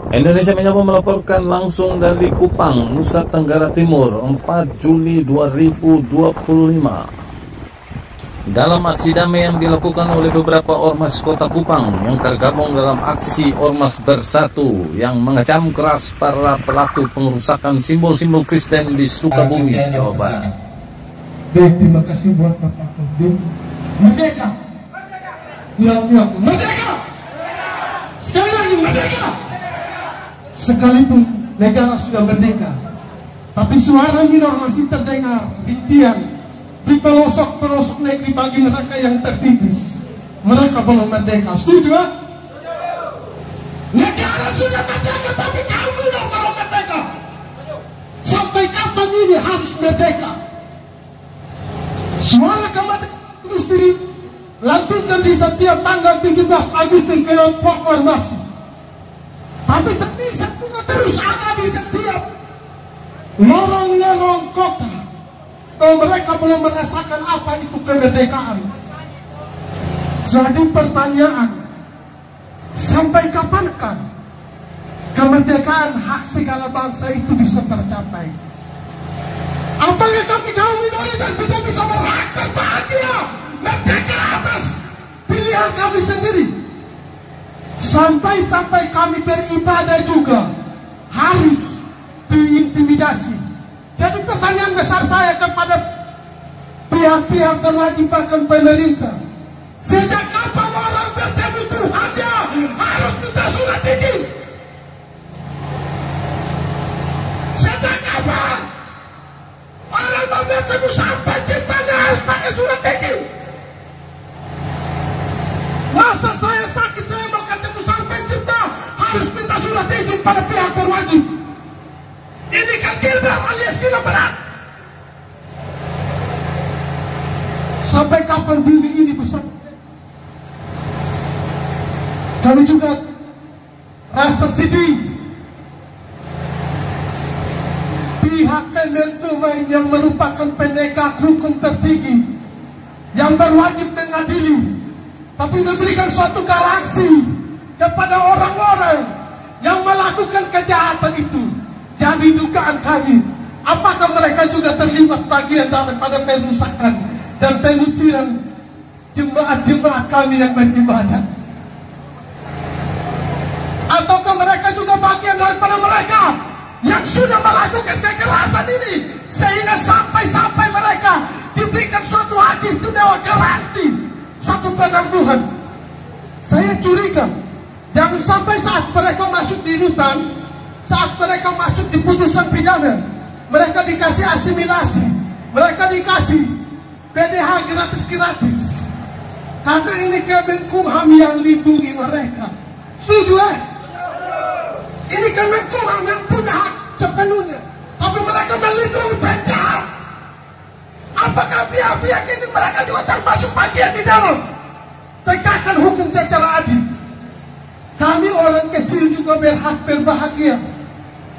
Indonesia Menyapa melaporkan langsung dari Kupang, Nusa Tenggara Timur, 4 Juli 2025. Dalam aksi damai yang dilakukan oleh beberapa ormas kota Kupang yang tergabung dalam aksi Ormas Bersatu yang mengecam keras para pelaku pengerusakan simbol-simbol Kristen di Sukabumi, Jawa Barat. Baik, terima kasih buat Bapak Kodim. Merdeka! Merdeka! Sekali lagi merdeka! Sekalipun negara sudah merdeka, tapi suara minor masih terdengar rintian di pelosok-pelosok negeri bagi mereka yang tertipis. Mereka belum merdeka. Setuju? Negara sudah merdeka, tapi kamu belum merdeka. Sampai kapan ini harus merdeka? Suara kemerdekaan Kristen lantunkan di setiap tanggal 17 Agustus ke proklamasi. Tapi tak bisa juga terus ada di setiap lorong-lorong kota. Kalau mereka belum merasakan apa itu kemerdekaan. Jadi pertanyaan, sampai kapankah kemerdekaan hak segala bangsa itu bisa tercapai? Apakah kaum minoritas tidak bisa merasakan bahagia merdeka atas pilihan kami sendiri? Sampai kami beribadah juga harus diintimidasi. Jadi pertanyaan besar saya kepada pihak-pihak berwajib bahkan pemerintah, sejak kapan orang bertemu Tuhannya harus minta surat izin? Sejak kapan orang mau bertemu sampai ciptanya harus pakai surat izin? Masa saya sakit, saya mau ketemu sampai cipta harus minta surat izin pada pihak berwajib? Ini kan Gilbert alias gila berat. Sampai kapan bumi ini besar? Kami juga rasa sedih. Pihak Kementerian yang merupakan penegak hukum tertinggi, yang berwajib mengadili, tapi memberikan suatu garansi kepada orang-orang yang melakukan kejahatan itu. Jadi dugaan kami, apakah mereka juga terlibat bagian daripada perusakan dan pengusiran jemaat-jemaat kami yang beribadah? Ataukah mereka juga bagian daripada mereka yang sudah melakukan kekerasan ini, sehingga sampai mereka diberikan suatu hak istimewa garansi, satu penangguhan? Saya curiga, jangan sampai saat mereka masuk di rutan, saat mereka masuk di putusan pidana, mereka dikasih asimilasi, mereka dikasih PDH gratis-gratis. Karena ini Kemenkumham yang lindungi mereka. Setuju? Ini Kemenkumham yang punya hak sepenuhnya, tapi mereka melindungi penjahat. Apakah pihak-pihak ini mereka juga termasuk bagian di dalam? Tegakkan hukum secara adil. Kami orang kecil juga berhak berbahagia.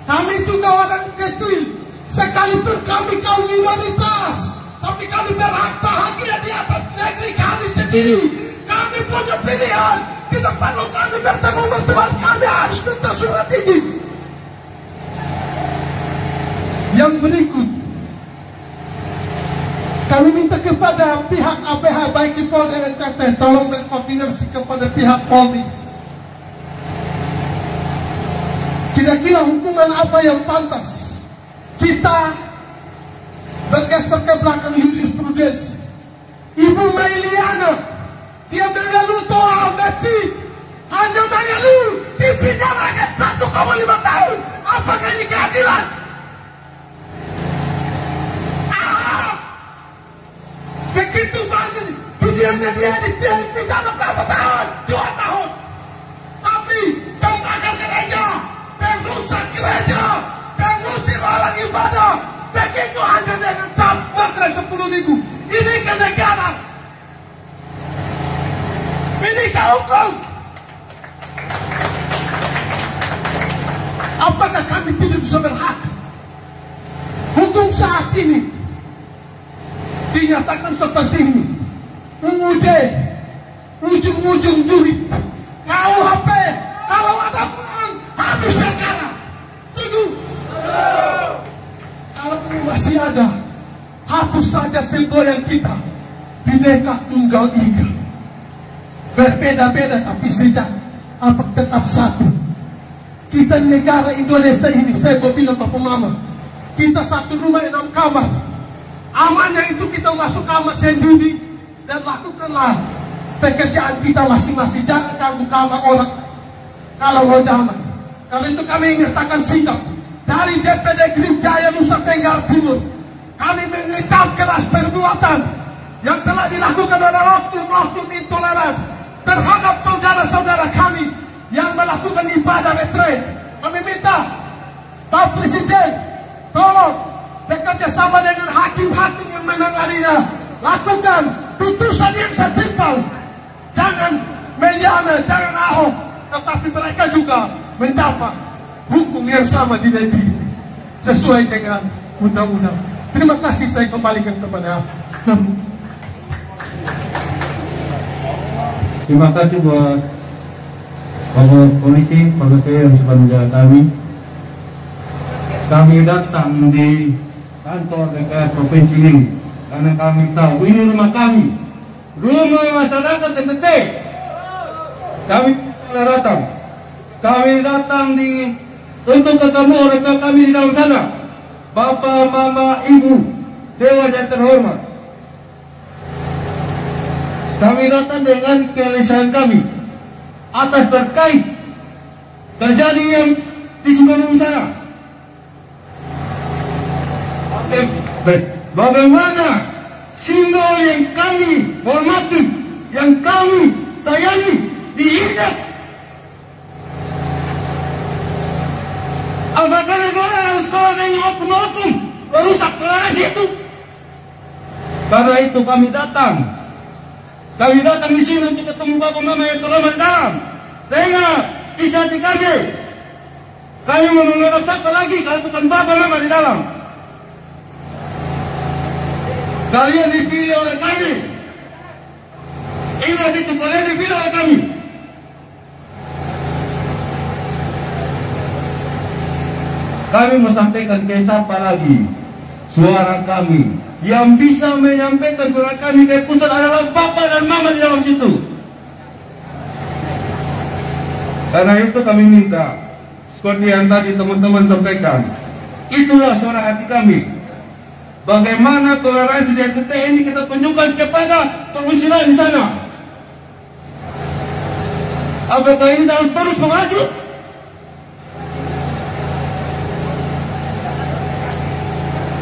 Kami juga orang kecil, sekalipun kami kaum minoritas, tapi kami berhak bahagia di atas negeri kami sendiri. Kami punya pilihan. Tidak perlu kami bertemu Tuhan, kami harus minta surat izin. Yang berikut, kami minta kepada pihak APH baik di Polda dan NTT, tolong berkoordinasi kepada pihak Polri. Kira-kira hukuman apa yang pantas? Kita bergeser ke belakang jurisprudensi. Ibu Mailiana, dia mengeluh toa gaji, hanya mengeluh dipidana 1,5 tahun. Apakah ini keadilan? Begitu banyak dunianya dia dipidana berapa tahun? 2 tahun. Tapi pembakar gereja, pengrusak gereja, pengusir orang ibadah, begitu hanya dengan cap baterai 10.000. Ini ke negara, ini ke hukum. Apakah kami tidak bisa berhak? Hukum saat ini dinyatakan seperti ini. UUD, ujung-ujung duit. KUHP, kalau ada uang habis saja semboyan kita, Bhinneka Tunggal Ika. Berbeda-beda tapi tetap satu. Kita negara Indonesia ini, saya mau bilang Bapak Mama, kita satu rumah 6 kamar. Amannya itu kita masuk kamar sendiri dan lakukanlah pekerjaan kita masing-masing. Jangan ganggu kamar orang kalau mau damai. Kalau itu kami menyatakan sikap dari DPD Green Jaya Nusa Tenggara Timur. Kami mengecam keras perbuatan yang telah dilakukan oleh oknum-oknum intoleran terhadap saudara-saudara kami yang melakukan ibadah retret. Kami minta Pak Presiden tolong bekerja sama dengan hakim-hakim yang menanganinya, lakukan putusan yang setimpal. Jangan Meliana, jangan Ahok, tetapi mereka juga mendapat hukum yang sama di negeri ini sesuai dengan undang-undang. Terima kasih, saya kembalikan kepada Terima kasih buat Bapak Polisi, Pak Ketua yang sudah menjaga kami. Kami datang di kantor DPR Provinsi ini karena kami tahu ini rumah kami, rumah masyarakat NTT. Kami datang, untuk ketemu orang tua kami di dalam sana, Bapak, Mama, Ibu, Dewa yang terhormat. Kami datang dengan kelelahan kami atas terkait terjadi yang di Cikoneng sana. Bagaimana simbol yang kami hormati, yang kami sayangi diinjak? Apakah negara harus sekolah dengan oknum-oknum merusak toleransi itu? Karena itu kami datang di sini untuk ketemu Bapak Mama yang terlalu dalam. Dengar isi hati kami. Kami mau mengenal siapa lagi kalau bukan Bapak Mama di dalam. Kalian dipilih oleh kami. Ingat itu, kalian dipilih oleh kami. Kami mau sampaikan ke siapa lagi? Suara kami yang bisa menyampaikan suara kami ke pusat adalah Bapak dan Mama di dalam situ. Karena itu kami minta, seperti yang tadi teman-teman sampaikan, itulah suara hati kami. Bagaimana toleransi di NTT ini kita tunjukkan kepada provinsi lain di sana. Apakah ini harus terus mengaju?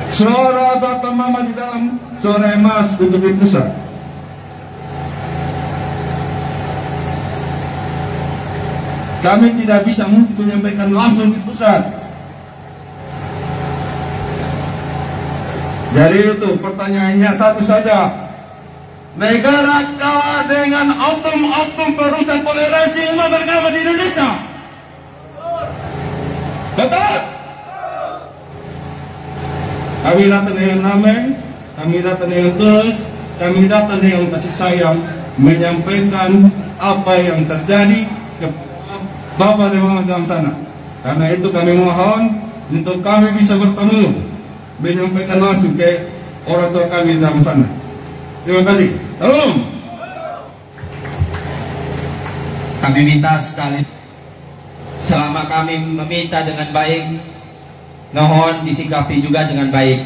Suara Bapak Mama di dalam, suara emas untuk di pusat. Kami tidak bisa menyampaikan langsung di pusat. Jadi itu pertanyaannya satu saja. Negara kalah dengan oknum-oknum perusahaan toleransi umat beragama di Indonesia. Betul? Kami datang dengan damai, kami datang dengan tulus, kami datang dengan kasih sayang, menyampaikan apa yang terjadi kepada Bapak dan Mama dalam sana. Karena itu kami mohon untuk kami bisa bertemu, menyampaikan langsung ke orang tua kami dalam sana. Terima kasih. Salam. Kami minta sekali, selama kami meminta dengan baik, mohon disikapi juga dengan baik.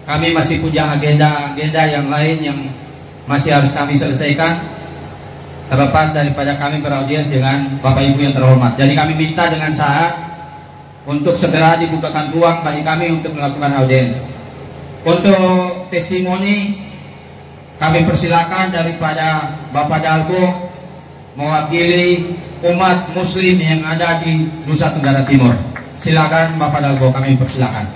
Kami masih punya agenda-agenda yang lain yang masih harus kami selesaikan, terlepas daripada kami beraudiens dengan Bapak Ibu yang terhormat. Jadi kami minta dengan saat untuk segera dibukakan ruang bagi kami untuk melakukan audiens. Untuk testimoni kami persilakan daripada Bapak Dalgo mewakili umat muslim yang ada di Nusa Tenggara Timur. Silakan Bapak Dalgo, kami persilakan.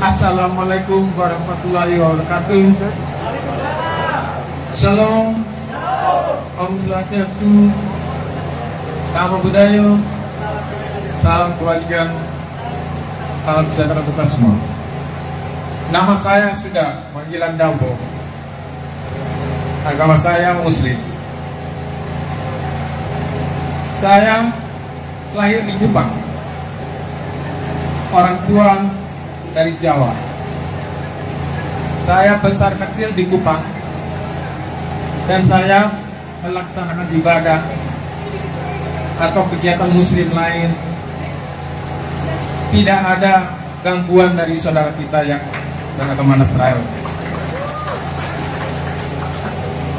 Assalamualaikum warahmatullahi wabarakatuh. Shalom, Om Swastiastu, Namo Buddhaya, salam kebajikan, salam sejahtera untuk kita semua. Nama saya sudah panggilan Dambo. Agama saya Muslim. Saya lahir di Kupang. Orang tua dari Jawa. Saya besar kecil di Kupang. Dan saya melaksanakan ibadah atau kegiatan muslim lain. Tidak ada gangguan dari saudara kita yang beragama Nasrani.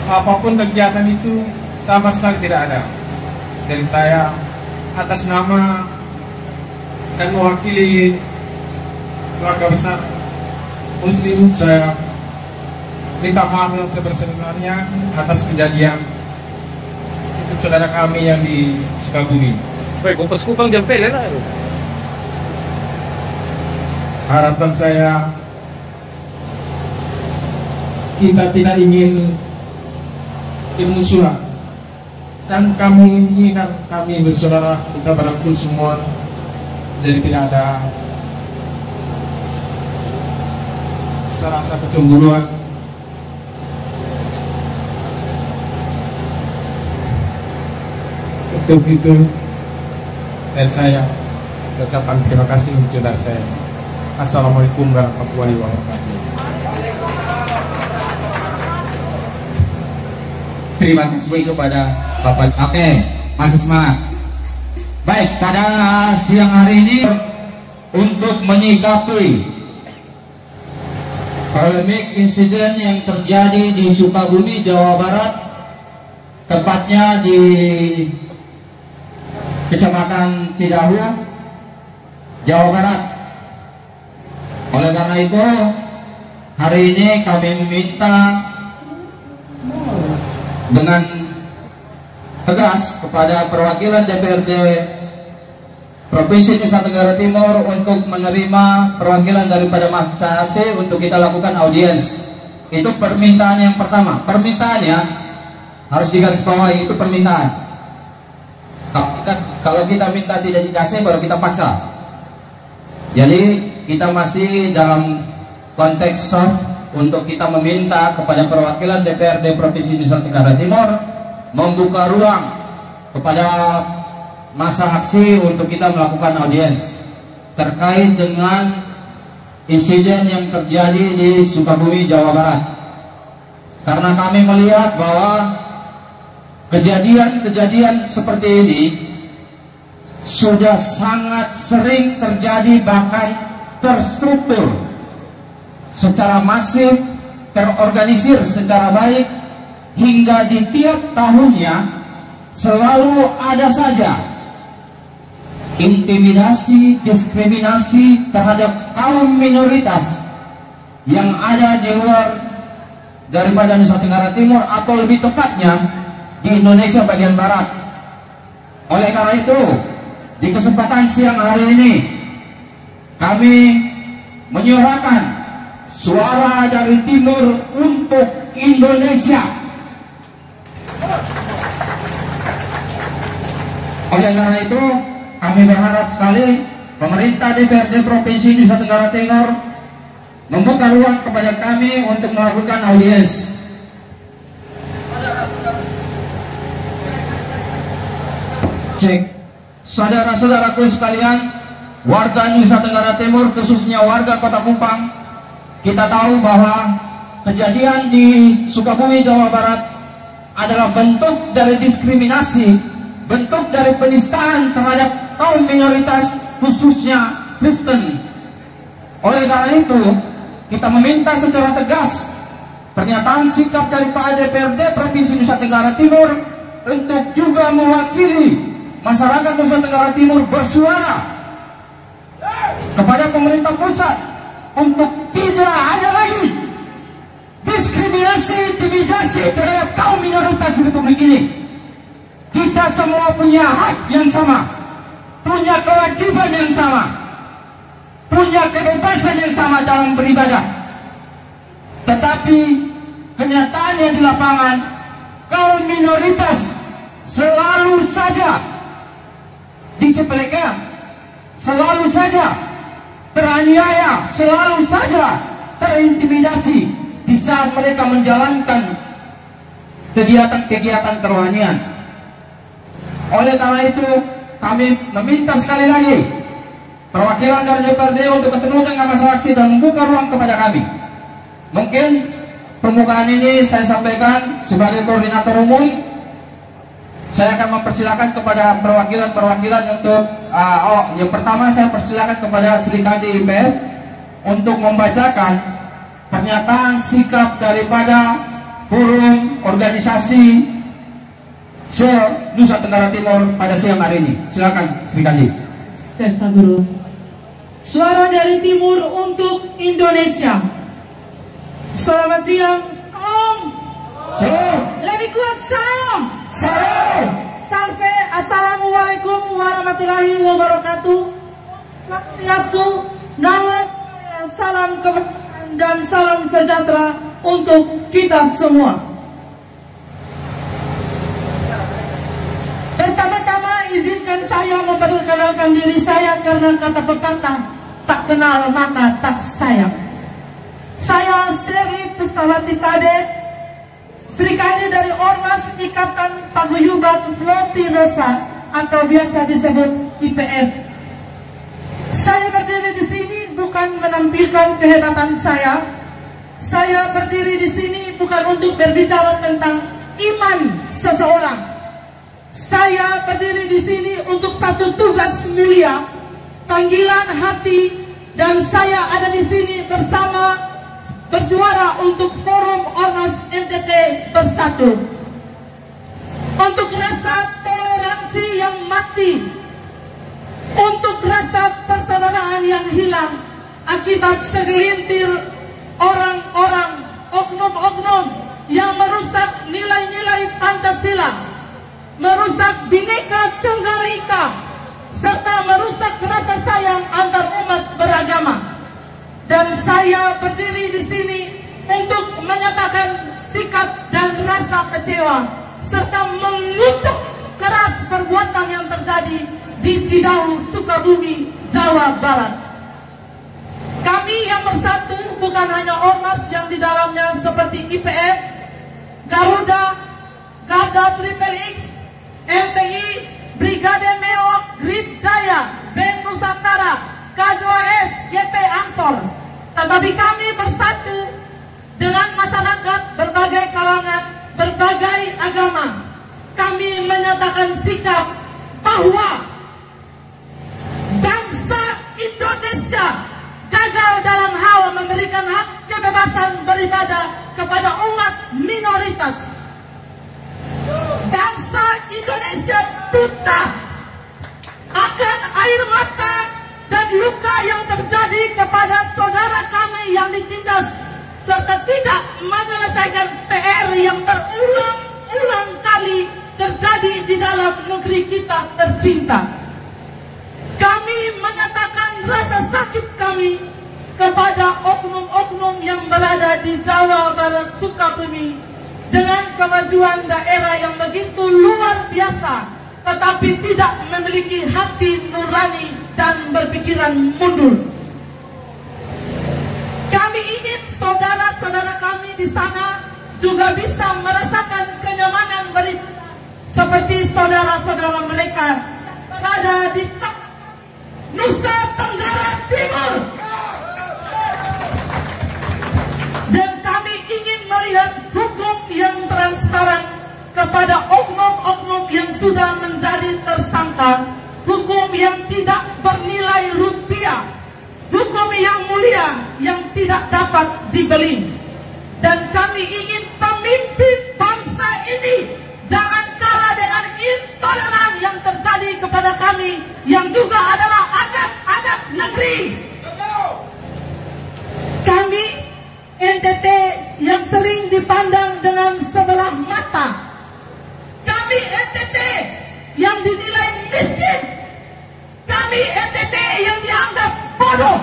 Apapun kegiatan itu sama sekali tidak ada. Dari saya atas nama dan mewakili keluarga besar Muslim, saya minta maaf yang sebesar-besarnya atas kejadian itu saudara kami yang di Sukabumi. Baik, kompas Kupang jam pele lah. Harapan saya, kita tidak ingin bermusuhan, dan kami inginkan kami bersaudara, kita berangkul semua, jadi tidak ada serasa kecemburuan. Untuk itu, dan saya ucapkan terima kasih untuk saudara saya. Assalamualaikum warahmatullahi wabarakatuh. Terima kasih kepada Bapak. Oke, masih semangat. Baik, pada siang hari ini untuk menyikapi polemik insiden yang terjadi di Sukabumi, Jawa Barat, tepatnya di Kecamatan Cidahu, Jawa Barat. Oleh karena itu, hari ini kami meminta dengan tegas kepada perwakilan DPRD Provinsi Nusa Tenggara Timur untuk menerima perwakilan daripada masa AC untuk kita lakukan audiens. Itu permintaan yang pertama. Permintaannya harus digarisbawahi, itu permintaan. Kalau kita minta tidak dikasih, baru kita paksa. Jadi kita masih dalam konteks soft untuk kita meminta kepada perwakilan DPRD Provinsi Nusa Tenggara Timur membuka ruang kepada masa aksi untuk kita melakukan audiens terkait dengan insiden yang terjadi di Sukabumi, Jawa Barat. Karena kami melihat bahwa kejadian-kejadian seperti ini sudah sangat sering terjadi, bahkan terstruktur secara masif, terorganisir secara baik, hingga di tiap tahunnya selalu ada saja intimidasi, diskriminasi terhadap kaum minoritas yang ada di luar daripada Nusa Tenggara Timur, atau lebih tepatnya di Indonesia bagian Barat. Oleh karena itu, di kesempatan siang hari ini kami menyuarakan suara dari timur untuk Indonesia. Oleh karena itu, kami berharap sekali pemerintah DPRD Provinsi Nusa Tenggara Timur membuka ruang kepada kami untuk melakukan audiens. Cek, saudara-saudaraku sekalian, warga Nusa Tenggara Timur, khususnya warga Kota Kupang, kita tahu bahwa kejadian di Sukabumi, Jawa Barat adalah bentuk dari diskriminasi, bentuk dari penistaan terhadap kaum minoritas, khususnya Kristen. Oleh karena itu, kita meminta secara tegas pernyataan sikap dari Pak DPRD Provinsi Nusa Tenggara Timur untuk juga mewakili masyarakat Nusa Tenggara Timur bersuara kepada pemerintah pusat untuk tidak ada lagi diskriminasi, intimidasi terhadap kaum minoritas di Republik ini. Kita semua punya hak yang sama, punya kewajiban yang sama, punya kebebasan yang sama dalam beribadah. Tetapi kenyataannya di lapangan, kaum minoritas selalu saja disepelekan, selalu saja teraniaya, selalu saja terintimidasi di saat mereka menjalankan kegiatan-kegiatan kerohanian. Oleh karena itu, kami meminta sekali lagi perwakilan dari DPRD untuk ketemu dengan masyarakat dan membuka ruang kepada kami. Mungkin pembukaan ini saya sampaikan sebagai koordinator umum. Saya akan mempersilakan kepada perwakilan untuk yang pertama saya persilakan kepada Sri Kandi IPF untuk membacakan pernyataan sikap daripada forum organisasi se-Nusa Tenggara Timur pada siang hari ini. Silakan Sri Kandi. Skesa dulu. Suara dari Timur untuk Indonesia. Selamat siang. Salam. Salam. Lebih kuat salam. Salam. Salve. Assalamualaikum warahmatullahi wabarakatuh. Swastiastu. Nama salam kebajikan dan salam sejahtera untuk kita semua. Pertama-tama izinkan saya memperkenalkan diri saya karena kata pepatah tak kenal maka tak sayang. Saya Sherly Pustawati Tade, Sri Kandi dari Ormas Ikatan Paguyuban Flotinosa atau biasa disebut IPF. Saya berdiri di sini bukan menampilkan kehebatan saya. Saya berdiri di sini bukan untuk berbicara tentang iman seseorang. Saya berdiri di sini untuk satu tugas mulia, panggilan hati, dan saya ada di sini bersuara untuk forum Ormas NTT Bersatu. Untuk rasa toleransi yang mati, untuk rasa persaudaraan yang hilang akibat segelintir orang-orang, oknum-oknum yang merusak nilai-nilai Pancasila, merusak Bhinneka Tunggal Ika, serta merusak rasa sayang antar umat beragama. Dan saya berdiri di sini untuk menyatakan sikap dan rasa kecewa serta mengutuk keras perbuatan yang terjadi di Cidahu, Sukabumi, Jawa Barat. Kami yang bersatu bukan hanya ormas yang di dalamnya seperti IPF, Garuda, Garda Triple X, LTI, Brigade Meo, Grid Jaya, BEM Nusantara, K2S, GP Ansor. Tetapi kami bersatu dengan masyarakat berbagai kalangan, berbagai agama. Kami menyatakan sikap bahwa bangsa Indonesia gagal dalam hal memberikan hak kebebasan beribadah kepada umat minoritas. Bangsa Indonesia buta akan air mata dan luka yang terjadi kepada saudara kami yang ditindas, serta tidak menyelesaikan PR yang berulang-ulang kali terjadi di dalam negeri kita tercinta. Kami menyatakan rasa sakit kami kepada oknum-oknum yang berada di Jawa Barat, Sukabumi, dengan kemajuan daerah yang begitu luar biasa, tetapi tidak memiliki hati nurani dan berpikiran mundur. Kami ingin saudara-saudara kami di sana juga bisa merasakan kenyamanan beribadah seperti saudara-saudara mereka berada di Nusa Tenggara Timur. Dan kami ingin melihat hukum yang transparan kepada oknum-oknum yang sudah menjadi tersangka, hukum yang tidak bernilai rupiah, hukum yang mulia yang tidak dapat dibeli. Dan kami ingin pemimpin bangsa ini jangan kalah dengan intoleran yang terjadi kepada kami yang juga adalah adab-adab negeri. Kami NTT yang sering dipandang dengan sebelah mata, kami NTT yang dinilai miskin, kami NTT yang dianggap bodoh.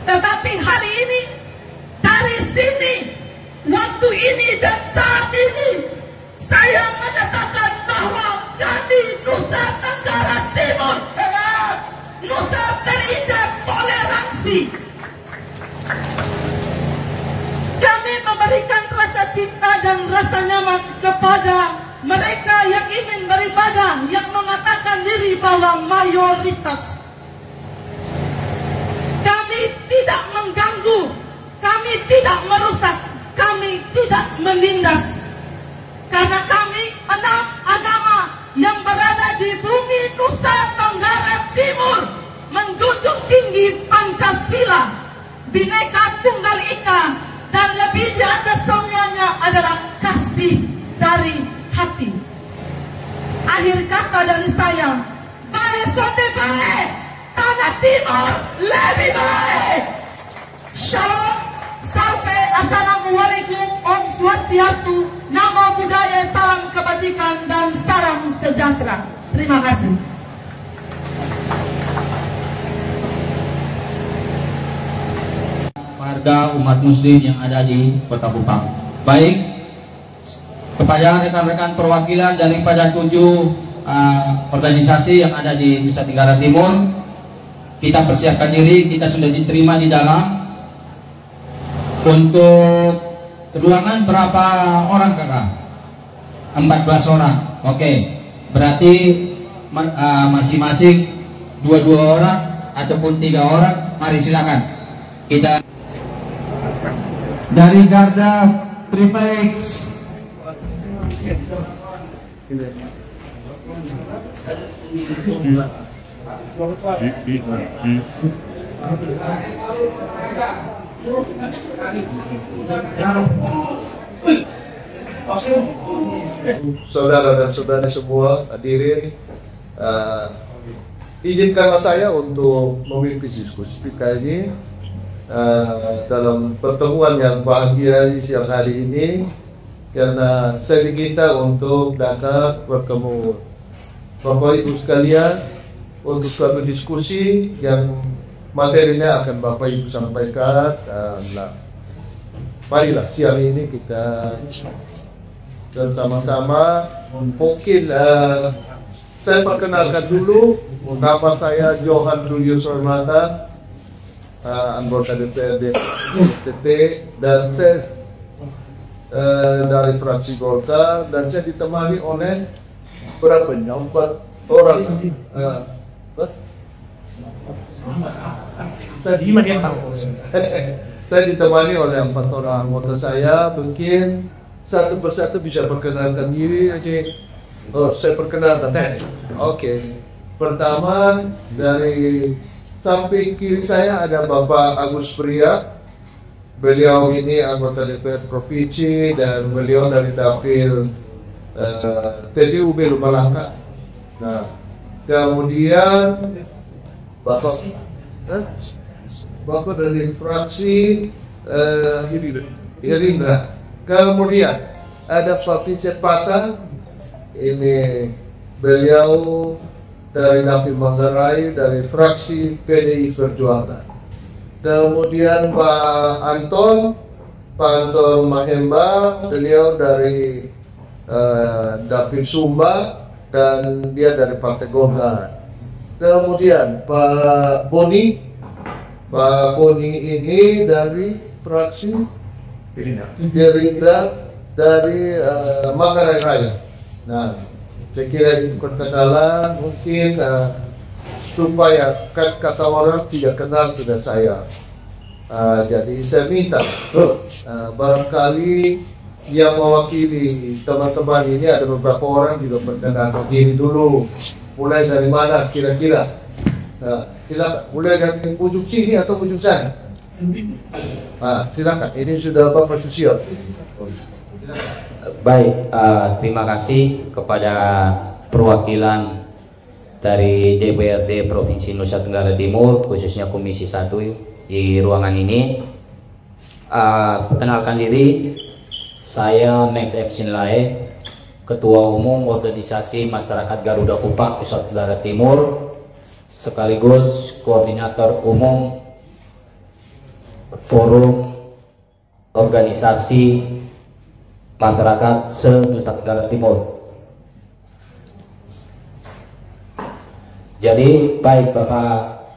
Tetapi hari ini, dari sini, waktu ini dan saat ini, saya menyatakan bahwa kami Nusa Tenggara Timur, Nusa terindah toleransi. Kami memberikan rasa cinta dan rasa nyaman kepada mereka yang ingin beribadah, yang mengatakan diri di bawah mayoritas. Kami tidak mengganggu, kami tidak merusak, kami tidak menindas. Karena kami 6 agama yang berada di bumi Nusa Tenggara Timur menjunjung tinggi Pancasila, Bhinneka Tunggal Ika, dan lebih di atas semuanya adalah kasih dari hati. Akhir kata dari saya, baik sote baik, Tanah Timur lebih baik. Shalom, sampai assalamualaikum, Om Swastiastu, Namo Buddhaya, salam kebajikan dan salam sejahtera. Terima kasih. Warga umat muslim yang ada di Kota Kupang. Baik, kepada rekan-rekan perwakilan daripada 7 organisasi yang ada di Nusa Tenggara Timur, kita persiapkan diri, kita sudah diterima di dalam. Untuk ruangan berapa orang kakak? 14 orang. Oke, berarti masing-masing 2 orang ataupun 3 orang. Mari silakan. Kita dari Garda Triplex. Saudara dan saudara semua hadirin, izinkanlah saya untuk memimpin diskusi kali ini dalam pertemuan yang bahagia di siang hari ini, karena saya diminta untuk datang bertemu Bapak Ibu sekalian untuk suatu diskusi yang materinya akan Bapak Ibu sampaikan. Marilah siang ini kita bersama-sama. Mungkin saya perkenalkan dulu, nama saya Johan Julius Hormata, anggota DPRD SCT, dan saya dari fraksi Golkar, dan saya ditemani oleh berapa? 4 orang. Saya ditemani oleh 4 orang anggota saya. Mungkin satu persatu bisa perkenalkan diri aja. Saya perkenalkan. Oke. Pertama, dari samping kiri saya ada Bapak Agus Pria. Beliau ini anggota DPR Provinsi dan beliau dari dapil TDUB Lumajang. Nah, kemudian Bapak dari fraksi Gerindra. Kemudian ada Pak Vincent Pasar, ini beliau dari dapil Manggarai dari fraksi PDI Perjuangan. Kemudian Pak Anton Mahemba, beliau dari dapil Sumba dan dia dari Partai Golkar. Kemudian Pak Boni ini dari fraksi Gerindra dari Manggarai Raya. Nah, saya kira ikut kesalahan mungkin supaya kata orang tidak kenal sudah saya. Jadi saya minta barangkali yang mewakili teman-teman ini ada beberapa orang juga perkenalkan diri dulu. Mulai dari mana kira-kira? Silakan. Mulai dari ujung sini atau ujung sana? Silakan. Ini sudah Bapak Susio. Baik, terima kasih kepada perwakilan dari DPRD Provinsi Nusa Tenggara Timur, khususnya Komisi 1 di ruangan ini. Perkenalkan diri, saya Max Epsin Lae, Ketua Umum Organisasi Masyarakat Garuda Kupang Nusa Tenggara Timur, sekaligus Koordinator Umum Forum Organisasi Masyarakat se-Nusa Tenggara Timur. Jadi baik Bapak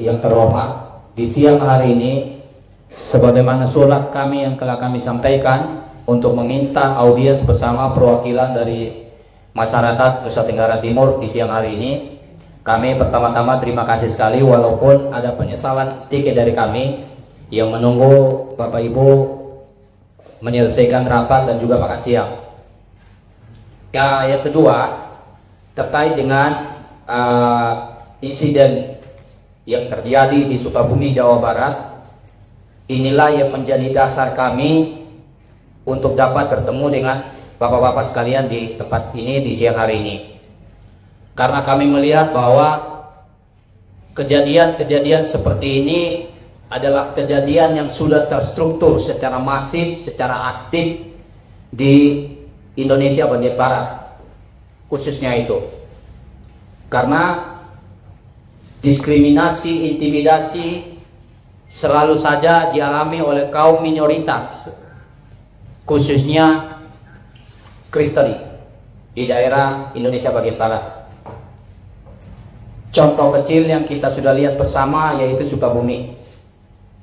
yang terhormat, di siang hari ini sebagaimana surat kami yang telah kami sampaikan untuk meminta audiens bersama perwakilan dari masyarakat Nusa Tenggara Timur di siang hari ini, Kami pertama-tama terima kasih sekali, walaupun ada penyesalan sedikit dari kami yang menunggu Bapak Ibu menyelesaikan rapat dan juga makan siang. Yang kedua, terkait dengan insiden yang terjadi di Sukabumi, Jawa Barat. Inilah yang menjadi dasar kami untuk dapat bertemu dengan Bapak-bapak sekalian di tempat ini di siang hari ini. Karena kami melihat bahwa kejadian-kejadian seperti ini adalah kejadian yang sudah terstruktur secara masif, secara aktif di Indonesia bagian barat, khususnya itu. Karena diskriminasi, intimidasi selalu saja dialami oleh kaum minoritas, khususnya Kristen di daerah Indonesia bagian barat. Contoh kecil yang kita sudah lihat bersama yaitu Sukabumi,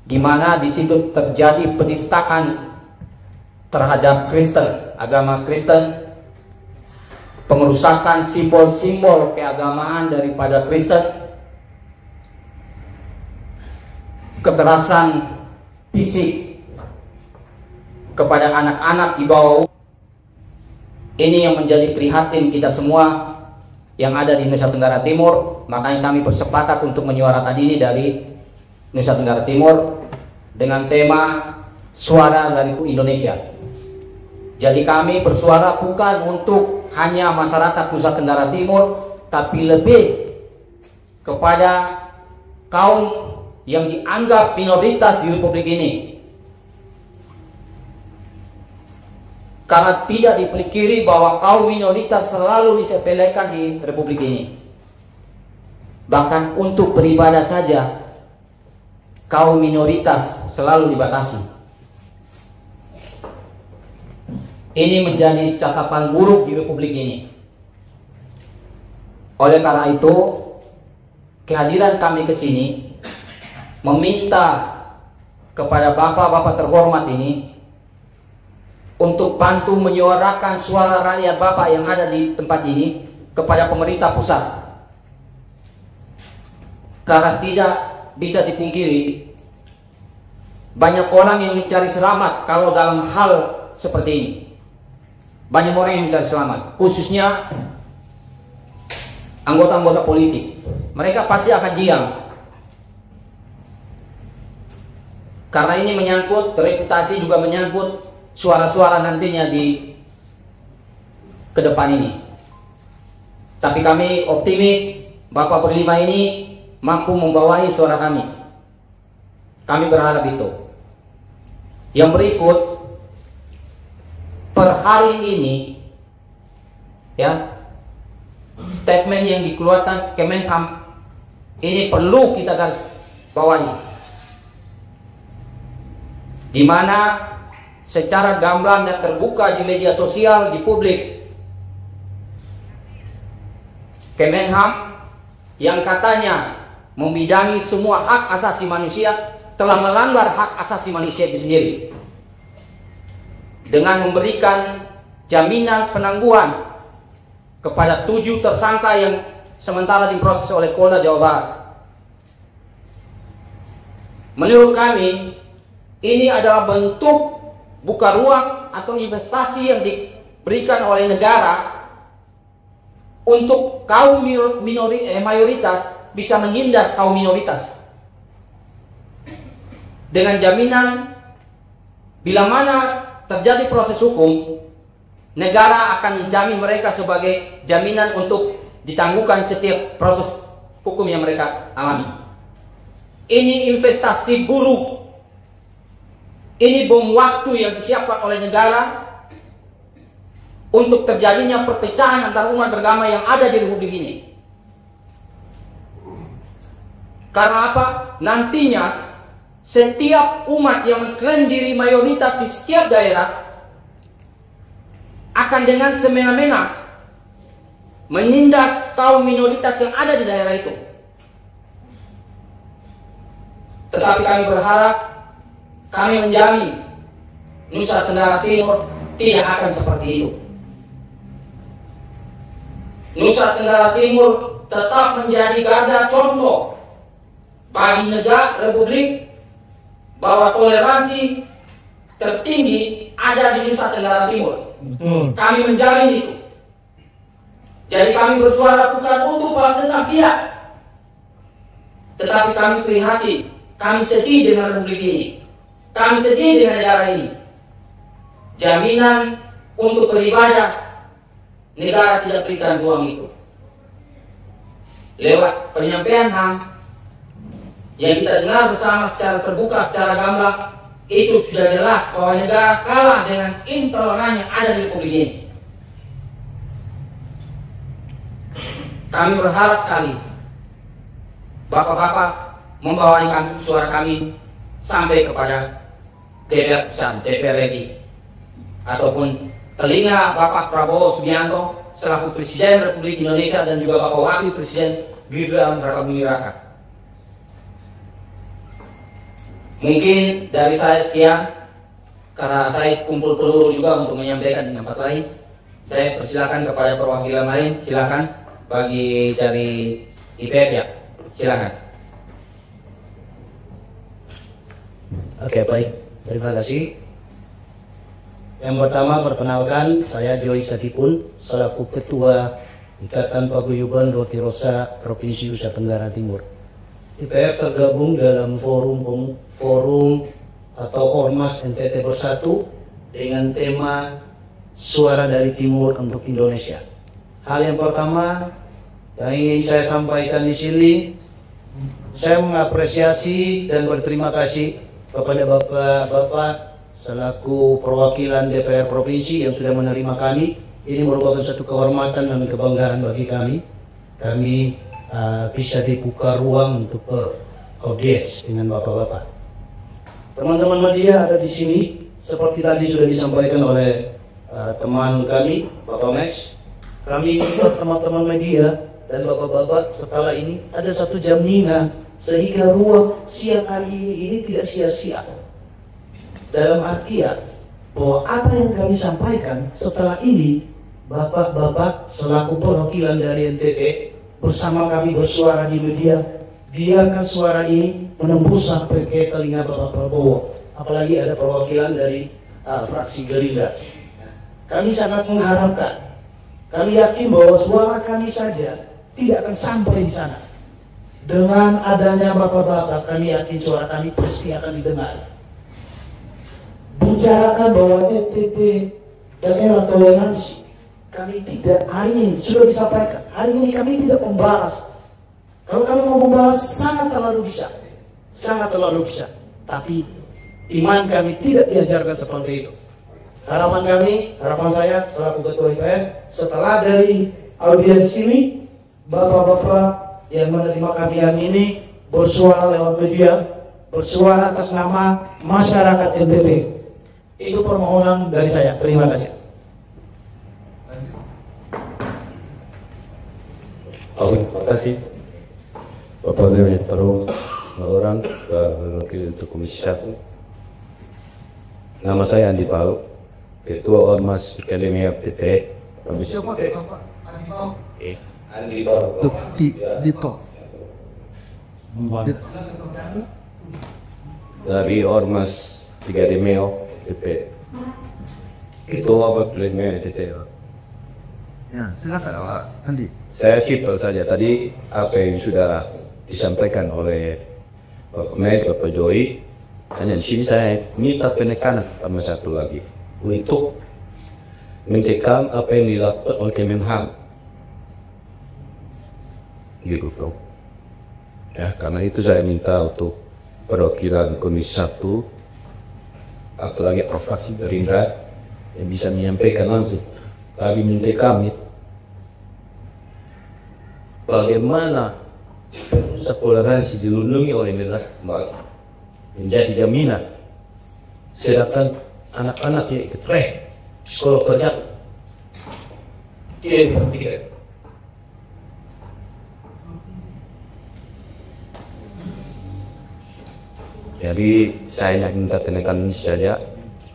di mana di situ terjadi penistaan terhadap Kristen, agama Kristen, pengerusakan simbol-simbol keagamaan daripada Kristen, kekerasan fisik kepada anak-anak di bawah. Ini yang menjadi prihatin kita semua yang ada di Nusa Tenggara Timur. Makanya kami bersepakat untuk menyuarakan ini dari Nusa Tenggara Timur dengan tema Suara dari Indonesia. Jadi kami bersuara bukan untuk hanya masyarakat Nusa Tenggara Timur, tapi lebih kepada kaum yang dianggap minoritas di Republik ini. Karena tidak dipungkiri bahwa kaum minoritas selalu disepelekan di Republik ini. Bahkan untuk beribadah saja kaum minoritas selalu dibatasi. Ini menjadi catatan buruk di Republik ini. Oleh karena itu, kehadiran kami ke sini meminta kepada bapak-bapak terhormat ini untuk bantu menyuarakan suara rakyat bapak yang ada di tempat ini kepada pemerintah pusat. Karena tidak bisa dipungkiri, banyak orang yang mencari selamat kalau dalam hal seperti ini. Banyak orang yang mencari selamat, khususnya anggota-anggota politik. Mereka pasti akan diam, karena ini menyangkut reputasi, juga menyangkut suara-suara nantinya di ke depan ini. Tapi kami optimis Bapak berlima ini mampu membawahi suara kami. Kami berharap itu. Yang berikut, per hari ini ya, statement yang dikeluarkan Kemenham ini perlu kita garis bawahi, di mana secara gamblang dan terbuka di media sosial, di publik, Kemenham yang katanya membidangi semua hak asasi manusia telah melanggar hak asasi manusia itu sendiri dengan memberikan jaminan penangguhan kepada 7 tersangka yang sementara diproses oleh Polda Jawa Barat. Menurut kami, ini adalah bentuk buka ruang atau investasi yang diberikan oleh negara untuk kaum mayoritas bisa menindas kaum minoritas dengan jaminan bila mana terjadi proses hukum, negara akan menjamin mereka sebagai jaminan untuk ditangguhkan setiap proses hukum yang mereka alami. Ini investasi buruk. Ini bom waktu yang disiapkan oleh negara untuk terjadinya perpecahan antara umat beragama yang ada di Republik ini. Karena apa? Nantinya setiap umat yang mengklaim diri mayoritas di setiap daerah akan dengan semena-mena menindas kaum minoritas yang ada di daerah itu. Tetapi kami berharap, kami menjamin Nusa Tenggara Timur tidak akan seperti itu. Nusa Tenggara Timur tetap menjadi garda contoh bagi negara Republik bahwa toleransi tertinggi ada di Nusa Tenggara Timur. Kami menjamin itu. Jadi kami bersuara bukan untuk balas dendam, tidak. Tetapi kami prihatin, kami sedih dengan Republik ini, kami sedih dengan negara ini. Jaminan untuk beribadah negara tidak berikan ruang itu. Lewat penyampaian HAM yang kita dengar bersama secara terbuka, secara gamblang, itu sudah jelas bahwa negara kalah dengan intoleran yang ada di Republik ini. Kami berharap sekali Bapak-bapak membawa suara kami sampai kepada DPR pusat, DPR RI, ataupun telinga Bapak Prabowo Subianto selaku Presiden Republik Indonesia dan juga Bapak Wakil Presiden Gibran Rakabuming Raka. Mungkin dari saya sekian, karena saya kumpul peluru juga untuk menyampaikan di tempat lain. Saya persilakan kepada perwakilan lain, silakan bagi dari IPF ya, silakan. Oke, baik, terima kasih. Yang pertama, perkenalkan, saya Joy Satipun selaku Ketua Ikatan Paguyuban Roti Rosa Provinsi Nusa Tenggara Timur. IPF tergabung dalam forum atau Ormas NTT Bersatu dengan tema Suara dari Timur untuk Indonesia. Hal yang pertama yang ingin saya sampaikan di sini, saya mengapresiasi dan berterima kasih kepada Bapak-bapak selaku perwakilan DPR Provinsi yang sudah menerima kami. Ini merupakan satu kehormatan dan kebanggaan bagi kami. Kami bisa dibuka ruang untuk beraudiens dengan Bapak-bapak. Teman-teman media ada di sini, seperti tadi sudah disampaikan oleh teman kami, Bapak Max. Kami minta teman-teman media dan Bapak-bapak setelah ini ada satu jaminan sehingga ruang siang hari ini tidak sia-sia. Dalam artian bahwa apa yang kami sampaikan setelah ini, Bapak-bapak selaku perwakilan dari NTT bersama kami bersuara di media, biarkan suara ini menembus sampai ke telinga Bapak Prabowo. Apalagi ada perwakilan dari fraksi Gerindra. Kami sangat mengharapkan, kami yakin bahwa suara kami saja tidak akan sampai di sana. Dengan adanya Bapak-bapak, kami yakin suara kami pasti akan didengar. Bicarakan bahwa NTT dan era toleransi, kami tidak, hari ini sudah disampaikan, hari ini kami tidak membahas. Kalau kami mau membahas sangat terlalu bisa, tapi iman kami tidak diajarkan seperti itu. Harapan saya selaku Ketua IPF, setelah dari audiens ini, Bapak-bapak yang menerima kami yang ini bersuara lewat media, bersuara atas nama masyarakat NTT. Itu permohonan dari saya. Terima kasih. Oke, terima kasih Bapak Dewi Terung orang wakil untuk Komisi 1. Nama saya Andi Pau, Ketua Ormas Akademi FTT Komisi 1. Andi Pau. Dito. Dari Ormas 3 Meo FTT. Ketua Akademi FTT. Ya, silakan Pak Andi. Saya simpel saja tadi apa yang sudah disampaikan oleh Bapak Med, Bapak Joy. Hanya di sini saya minta penekanan sama satu lagi untuk mencegah apa yang dilakukan oleh Kemenhan. Gitu toh. Ya, karena itu saya minta untuk perwakilan Komisi 1, apalagi fraksi Gerindra yang bisa menyampaikan langsung. Kami minta kami bagaimana toleransi dilindungi oleh negara menjadi jaminan, sedangkan anak-anak yang ikut sekolah kerja tidak diperhatikan. Jadi saya minta tekankan saja,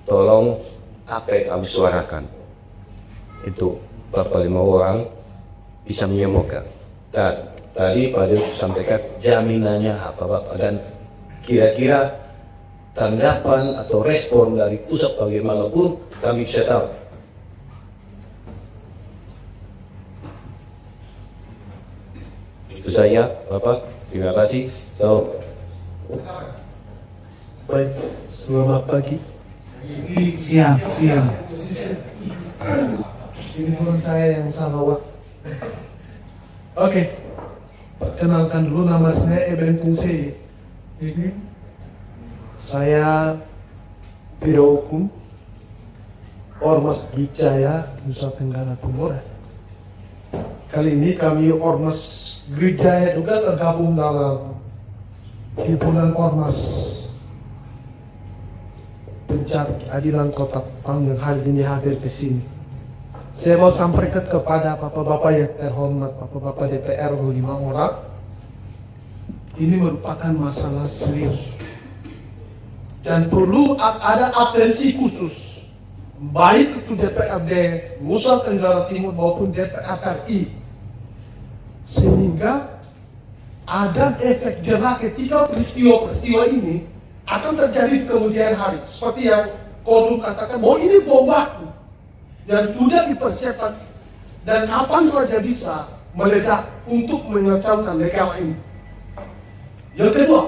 tolong apa yang kami suarakan itu Bapak 5 orang bisa menyemukan. Dan tadi Pak Dew sampaikan jaminannya apa Bapak, dan kira-kira tanggapan atau respon dari pusat bagaimanapun kami bisa tahu. Itu saya Bapak, terima kasih. So, baik, selamat pagi. Siap. Ini pun saya yang salah waktu. Oke, perkenalkan dulu, nama saya Eben Pungsei. Saya Biro Hukum Ormas Wijaya Nusa Tenggara Timur. Kali ini kami Ormas Wijaya juga tergabung dalam himpunan Ormas Pencari Keadilan Kota Kupang yang hari ini hadir ke sini. Saya mau sampaikan kepada bapak-bapak yang terhormat, bapak-bapak DPR 5 orang. Ini merupakan masalah serius dan perlu ada atensi khusus, baik itu DPRD Nusa Tenggara Timur maupun DPR RI, sehingga ada efek jerah ketika peristiwa-peristiwa ini akan terjadi di kemudian hari. Seperti yang Kodum katakan, bahwa ini bom waktu yang sudah dipersiapkan dan kapan saja bisa meledak untuk mengacaukan negara ini. Yang kedua,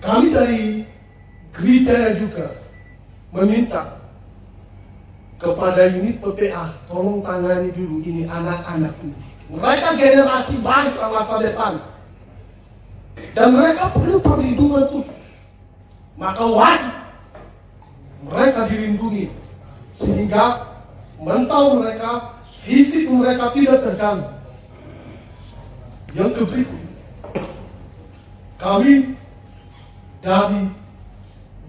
kami dari Gereja juga meminta kepada unit PPA, tolong tangani dulu ini anak-anak ini. Mereka generasi bangsa masa depan dan mereka perlu perlindungan khusus. Maka wajib mereka dilindungi sehingga mental mereka, fisik mereka tidak terganggu. Yang berikut, kami dari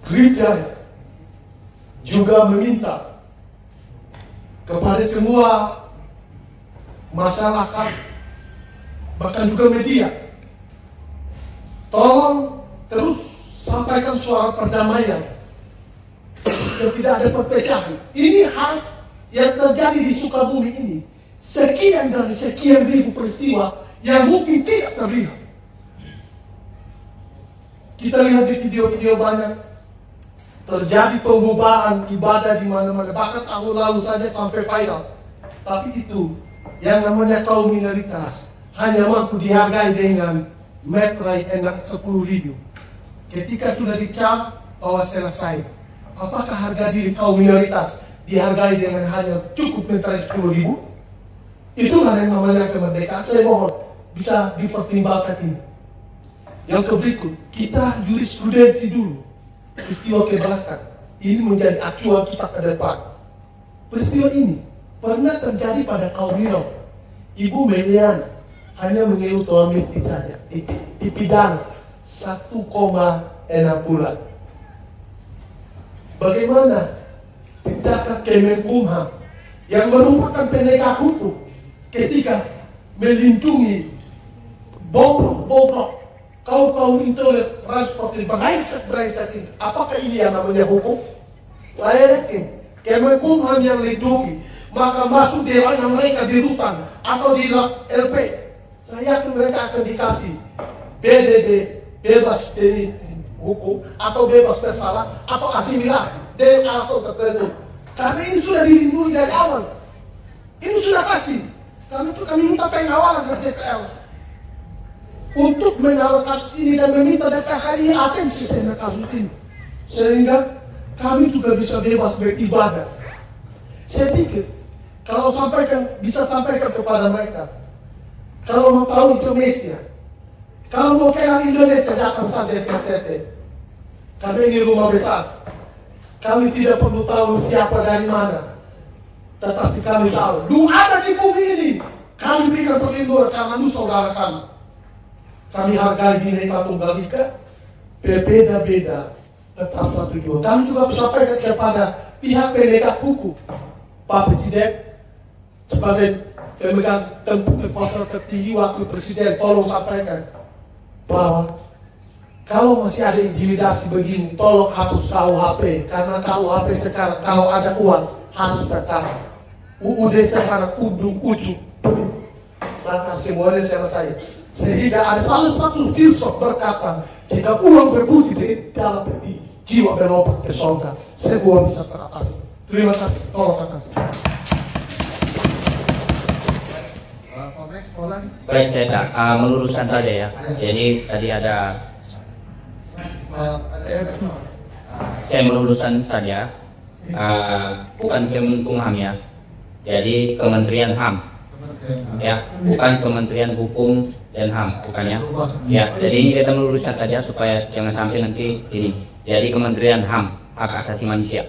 gereja juga meminta kepada semua masyarakat, bahkan juga media, tolong terus sampaikan suara perdamaian. Tidak ada perpecahan. Ini hal yang terjadi di Sukabumi ini. Sekian dari sekian ribu peristiwa yang mungkin tidak terlihat. Kita lihat di video-video banyak terjadi pengubahan ibadah di mana-mana. Bahkan tahun lalu saja sampai viral. Tapi itu yang namanya kaum minoritas hanya mampu dihargai dengan metrai enak 10.000. Ketika sudah dicap bahwa selesai. Apakah harga diri kaum minoritas dihargai dengan hanya cukup meterai 10.000? Itulah yang namanya kemerdekaan. Saya mohon bisa dipertimbangkan ini. Yang berikut, kita jurisprudensi dulu peristiwa ke belakang. Ini menjadi acuan kita ke depan. Peristiwa ini pernah terjadi pada kaum Minang. Ibu Meliana hanya mengeluh suami ditanya, dipidana 1,6 bulan. Bagaimana tindakan Kemenkumham yang merupakan penegak hukum ketika melindungi bobrok kaum intoleran seperti brengsek ini? Apakah ini yang namanya hukum? Saya yakin Kemenkumham yang lindungi, maka masuk dewan mereka di rutan atau di LP, saya yakin mereka akan dikasih BDD, bebas dari hukum, atau bebas bersalah, atau asimilasi dengan alasan tertentu. Karena ini sudah dilindungi dari awal. Ini sudah pasti. Karena itu kami minta pengawalan dari DPR untuk mengawal kasus ini dan meminta DPR hari ini atensi dengan kasus ini, sehingga kami juga bisa bebas beribadah. Saya pikir kalau bisa sampaikan kepada mereka, kalau mau tahu Indonesia, kalau mau kenal Indonesia, datang saja ke KTT. Karena ini rumah besar. Kami tidak perlu tahu siapa dari mana, tetapi kami tahu lu ada di bumi ini. Kami berikan perlindungan karena lu saudara kami. Kami hargai Bhinneka Tunggal Ika, berbeda-beda tetap satu jua. Kami juga sampaikan kepada pihak penegak hukum, Pak Presiden sebagai pemegang kekuasaan tertinggi wakil presiden, tolong sampaikan bahwa kalau masih ada intimidasi begini, tolong hapus KUHP. Karena KUHP sekarang kalau ada uang harus tertangkap. UUD sekarang ujung maka semuanya selesai. Sehingga ada salah satu filsuf berkata, jika uang berbudi di dalam berdiri, jiwa berlompat ke surga, semua bisa teratasi. Terima kasih, tolong atas. Baik, saya tak meluruskan saja ya. Jadi tadi ada saya meluruskan saja, bukan Kemenkumham ya. Jadi Kementerian HAM, ya, bukan Kementerian Hukum dan HAM, bukan ya. Ya, jadi ini kita meluruskan saja supaya jangan sampai nanti ini. Jadi Kementerian HAM, Hak Asasi Manusia.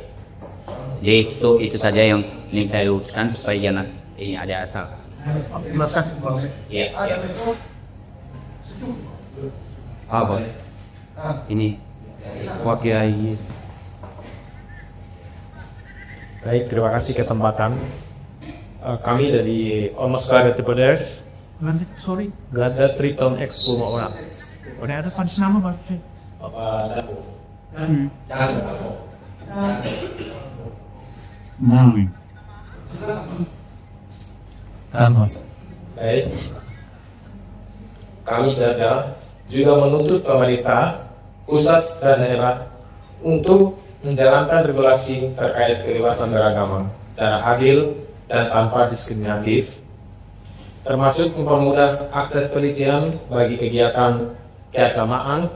Jadi itu saja yang ingin saya luruskan supaya jangan ini ada asal. Terima kasih, Bang. Iya. Apa? Ini wakil. Baik, terima kasih kesempatan. Kami dari Almost Garda Tibaders. Sorry. Garda Triton Expo Mauna. Udah ada pantas nama Pak? Maui. Carlos. Baik. Kami Garda juga menuntut pemerintah pusat dan daerah untuk menjalankan regulasi terkait kebebasan beragama secara adil dan tanpa diskriminatif, termasuk mempermudah akses penelitian bagi kegiatan keagamaan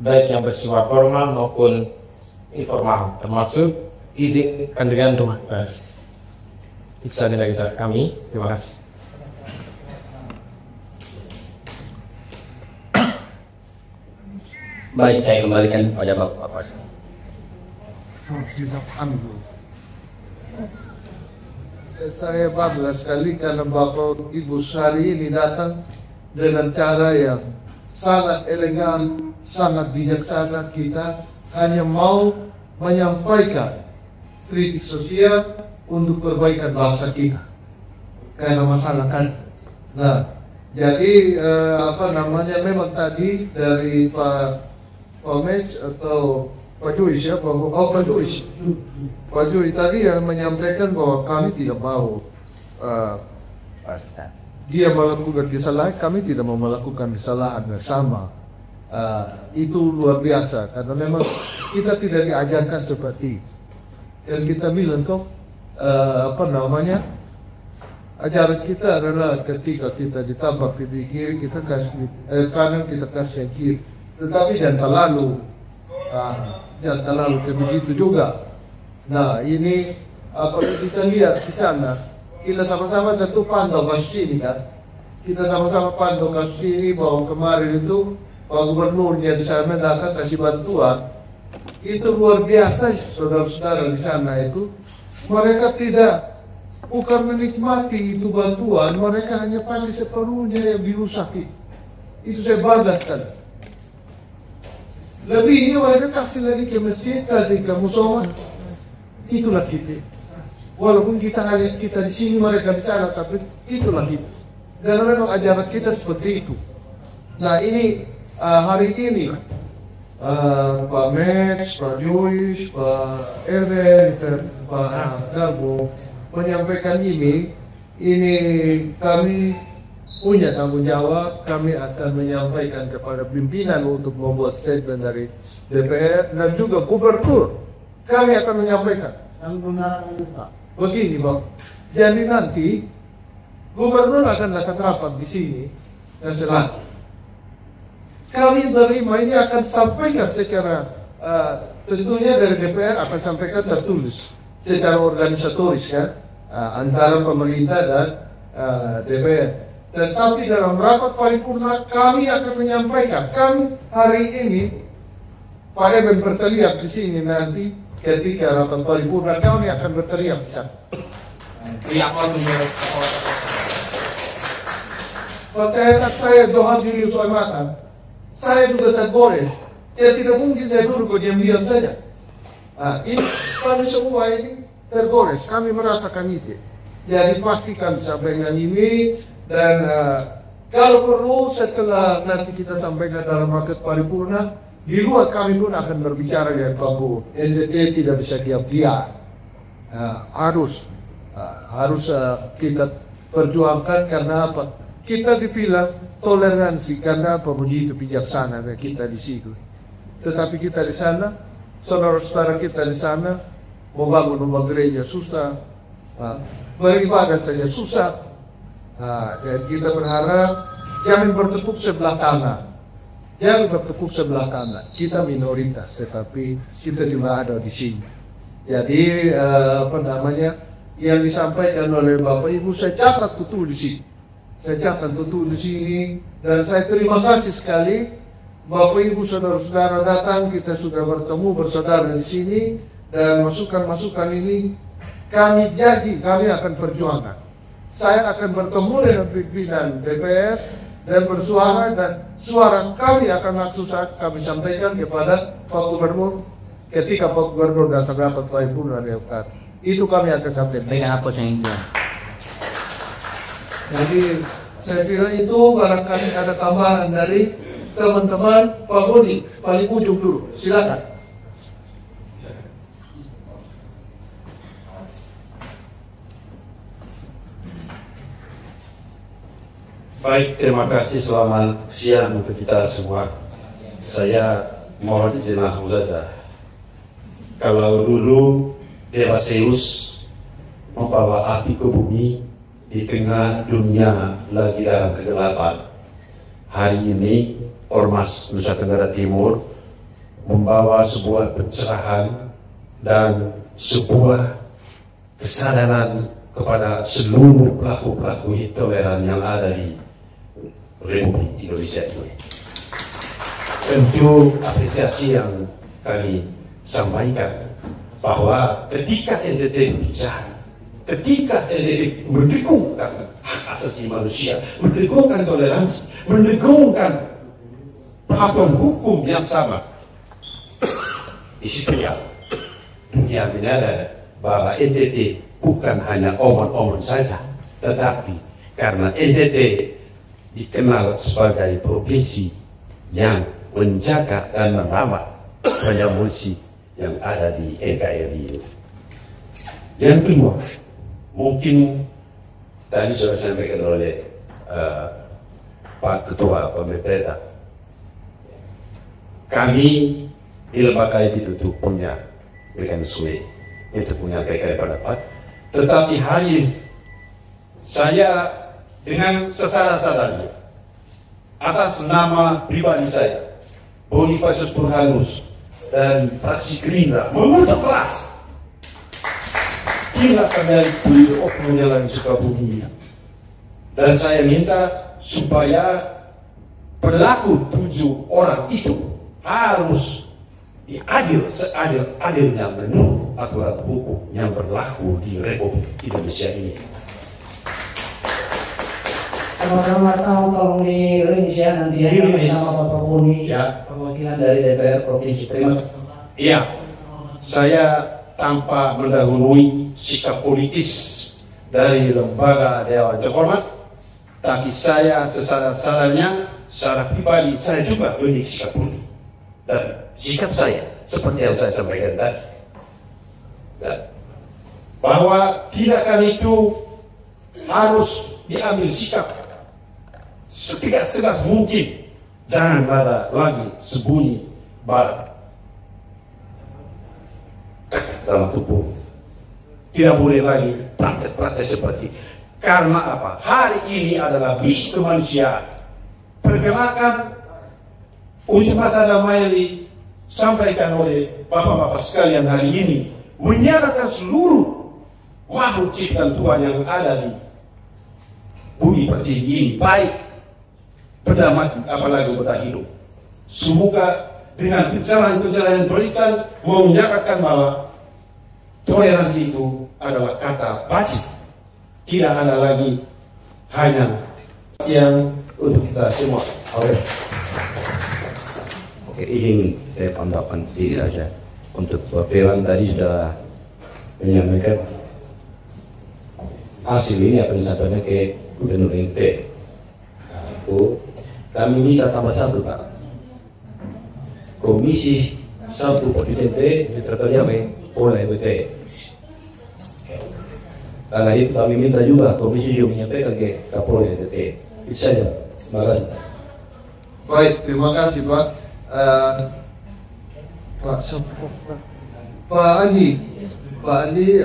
baik yang bersifat formal maupun informal, termasuk izin pendirian rumah ibadah. Itu saja dari kami. Terima kasih. Baik, saya kembalikan pada Bapak. Saya bangga sekali karena Bapak Ibu hari ini datang dengan cara yang sangat elegan, sangat bijaksana. Kita hanya mau menyampaikan kritik sosial untuk perbaikan bangsa kita karena masalah kan. Nah, jadi memang tadi dari Pak Omej atau Pak Joyce ya, Pak Joyce tadi yang menyampaikan bahwa kami tidak mau dia melakukan kesalahan, kami tidak mau melakukan kesalahan bersama. Itu luar biasa karena memang kita tidak diajarkan seperti itu. Dan kita bilang kok ajaran kita adalah ketika kita ditabrak di kiri kita kasih kanan, kita kasih yang kiri. Tetapi jangan terlalu begitu juga. Nah ini apabila kita lihat di sana, kita sama-sama tentu pantau kasus ini kan. Kita sama-sama pantau kasus ini bahwa kemarin itu Pak Gubernurnya di sana datang kasih bantuan. Itu luar biasa saudara-saudara di sana itu. Mereka bukan menikmati itu bantuan, mereka hanya pakai sepenuhnya yang dirusak. Itu saya bangga sekali. Lebihnya mereka kasih lagi ke masjid, kasih ke musola. Itulah kita. Walaupun kita di sini, mereka di sana, tapi itulah kita. Dan memang ajaran kita seperti itu. Nah ini hari ini Pak Max, Pak Joyce, Pak Eren, Pak Dago menyampaikan ini kami punya tanggung jawab, kami akan menyampaikan kepada pimpinan untuk membuat statement dari DPR dan juga gubernur. Kami akan menyampaikan. Begini Bang, jadi nanti gubernur akan datang rapat di sini dan setelah kami menerima ini akan sampaikan secara tentunya dari DPR akan sampaikan tertulis secara organisatoris kan antara pemerintah dan DPR. Tetapi dalam rapat paripurna kami akan menyampaikan, kami hari ini Pak Eben berteriak di sini nanti ketika rapat paripurna kami akan berteriak di sana. Percayakan saya Johan Julius Amatan, saya juga tergores. Ya tidak mungkin saya duduk diam-diam saja. Ini kami semua ini tergores, kami merasakan itu. Jadi pastikan sampaikan ini. Dan kalau perlu setelah nanti kita sampaikan dalam rapat paripurna, di luar kami pun akan berbicara dengan Pak Bu. NTT tidak bisa diam-diam. Harus kita perjuangkan. Karena apa? Kita dibilang toleransi karena apa? Begitu bijaksana kita di situ. Tetapi kita di sana, saudara-saudara kita di sana mau bangun rumah gereja susah, beribadah saja susah. Dan kita berharap jangan bertepuk sebelah kanan. Jangan bertepuk sebelah kanan. Kita minoritas, tetapi kita juga ada di sini. Jadi yang disampaikan oleh Bapak Ibu saya catat betul di sini. Saya catat betul di sini dan saya terima kasih sekali Bapak Ibu saudara-saudara datang. Kita sudah bertemu bersaudara di sini dan masukan-masukan ini kami akan perjuangkan. Saya akan bertemu dengan pimpinan DPS dan bersuara, dan suara kami akan langsung kami sampaikan kepada Pak Gubernur ketika Pak Gubernur dan sahabat Pak Ibu dan Demokrat. Itu kami akan sampaikan. Dengan apa saya ingin. Jadi saya kira itu barangkali ada tambahan dari teman-teman. Pak Budi paling ujung dulu, silakan. Baik, terima kasih. Selamat siang untuk kita semua. Saya mohon izin langsung saja. Kalau dulu Dewa Zeus membawa api ke bumi di tengah dunia lagi dalam kegelapan, hari ini Ormas Nusa Tenggara Timur membawa sebuah pencerahan dan sebuah kesadaran kepada seluruh pelaku-pelaku intoleran yang ada di Republik Indonesia ini. Tentu apresiasi yang kami sampaikan bahwa ketika NTT bicara, ketika NTT mendukungkan hak asasi manusia, mendukungkan toleransi, mendukungkan perlakuan hukum yang sama, di setiap dunia menyadari bahwa NTT bukan hanya omong-omong saja, tetapi karena NTT dikenal sebagai provinsi yang menjaga dan merawat banyak musik yang ada di NKRI ini. Yang kedua, mungkin tadi sudah disampaikan oleh Pak Ketua Pemerintah, kami di lembaga itu punya mekanisme untuk menyampaikan pendapat, tetapi hari ini saya dengan sesadaran-sadarnya atas nama pribadi saya, Bonifacius Burhanus dan fraksi Gerindra mengutuk keras tindakan dari polisi oknum Jalan Sukabumi, dan saya minta supaya pelaku 7 orang itu harus diadil seadil-adilnya menurut aturan hukum yang berlaku di Republik Indonesia ini. Teman-teman tolong dirilis ya nanti ya sama Bapak Buni, ya, perwakilan dari DPR Provinsi. Terima kasih. Iya, saya tanpa mendahului sikap politis dari lembaga Dewan Terhormat, tapi saya sesadar-sadarnya secara pribadi saya juga memiliki sikap politik, dan sikap saya seperti yang saya sampaikan tadi, bahwa tindakan itu harus diambil sikap setegas mungkin. Jangan ada lagi sembunyi barat dalam tubuh. Tidak boleh lagi praktek-praktek seperti. Karena apa? Hari ini adalah bis kemanusiaan. Perkenalkan unsur masa damai yang disampaikan oleh bapak-bapak sekalian hari ini menyarankan seluruh makhluk ciptaan Tuhan yang ada di bumi pertiwi ini, baik benda mati apalagi benda hidup. Semoga dengan pencerahan-pencerahan yang diberikan menyatakan bahwa toleransi itu adalah kata bacis, tidak ada lagi hanya yang untuk kita semua. Oke, ingin saya tambahkan diri saja. Untuk Bapak tadi sudah menyampaikan hasil ini apa yang disampaikan ke Gubernur NT. Kami minta tambah satu, Pak. Komisi 1 ODP Sekretariat oleh BT. Karena itu kami minta juga Komisi Judisial menyampaikan ke Kapolri NTT. Itu saja. Terima kasih. Baik, terima kasih Pak. Pak Andi,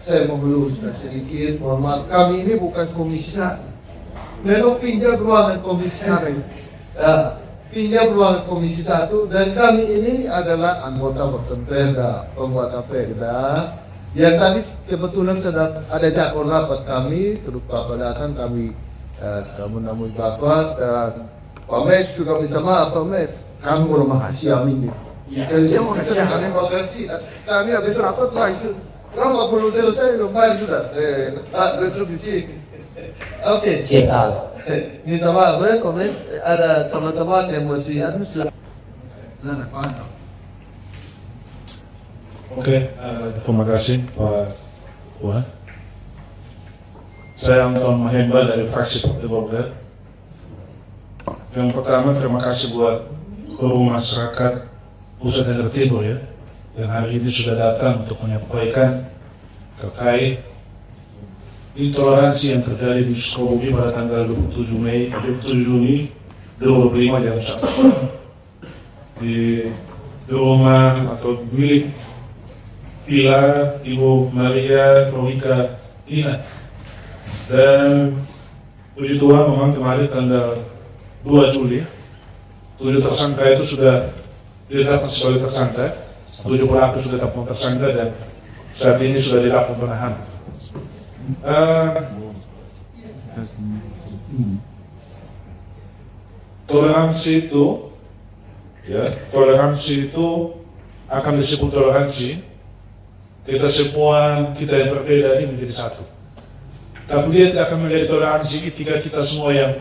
saya mau meluruskan sedikit. Mohon maaf, kami ini bukan komisi satu. Memang pinjam ruangan komisi satu. Pinjam ruangan komisi satu dan kami ini adalah anggota Perda, penguatan Perda. Yang tadi kebetulan sedang ada jadwal rapat kami, terus Bapak datang, kami sedang menemui Bapak dan Pak Mes juga minta maaf Pak Mes, kami belum makasih amin. Dan dia mau kasih kami vakansi, kami habis rapat langsung, rapat belum selesai, belum file sudah, restriksi. Oke, minta maaf ya, komen ada teman-teman yang masih anu silakan. Oke, terima kasih Pak Wah. Saya Anton Mahemba dari fraksi Partai Golkar. Yang pertama terima kasih buat Forum Masyarakat Pusat Daerah Timur ya, yang hari ini sudah datang untuk menyampaikan terkait intoleransi yang terjadi di Sukabumi pada tanggal 27 Juni 2025 jam 1 di rumah atau milik Villa Ibu Maria Veronica Ina. Dan puji Tuhan memang kemarin tanggal 2 Juli 7 tersangka itu sudah ditetapkan sebagai tersangka, 7 pelaku sudah ditetapkan tersangka dan saat ini sudah dilakukan penahanan. Toleransi itu akan disebut toleransi kita semua, kita yang berbeda ini menjadi satu. Tapi dia tidak akan menjadi toleransi ketika kita semua yang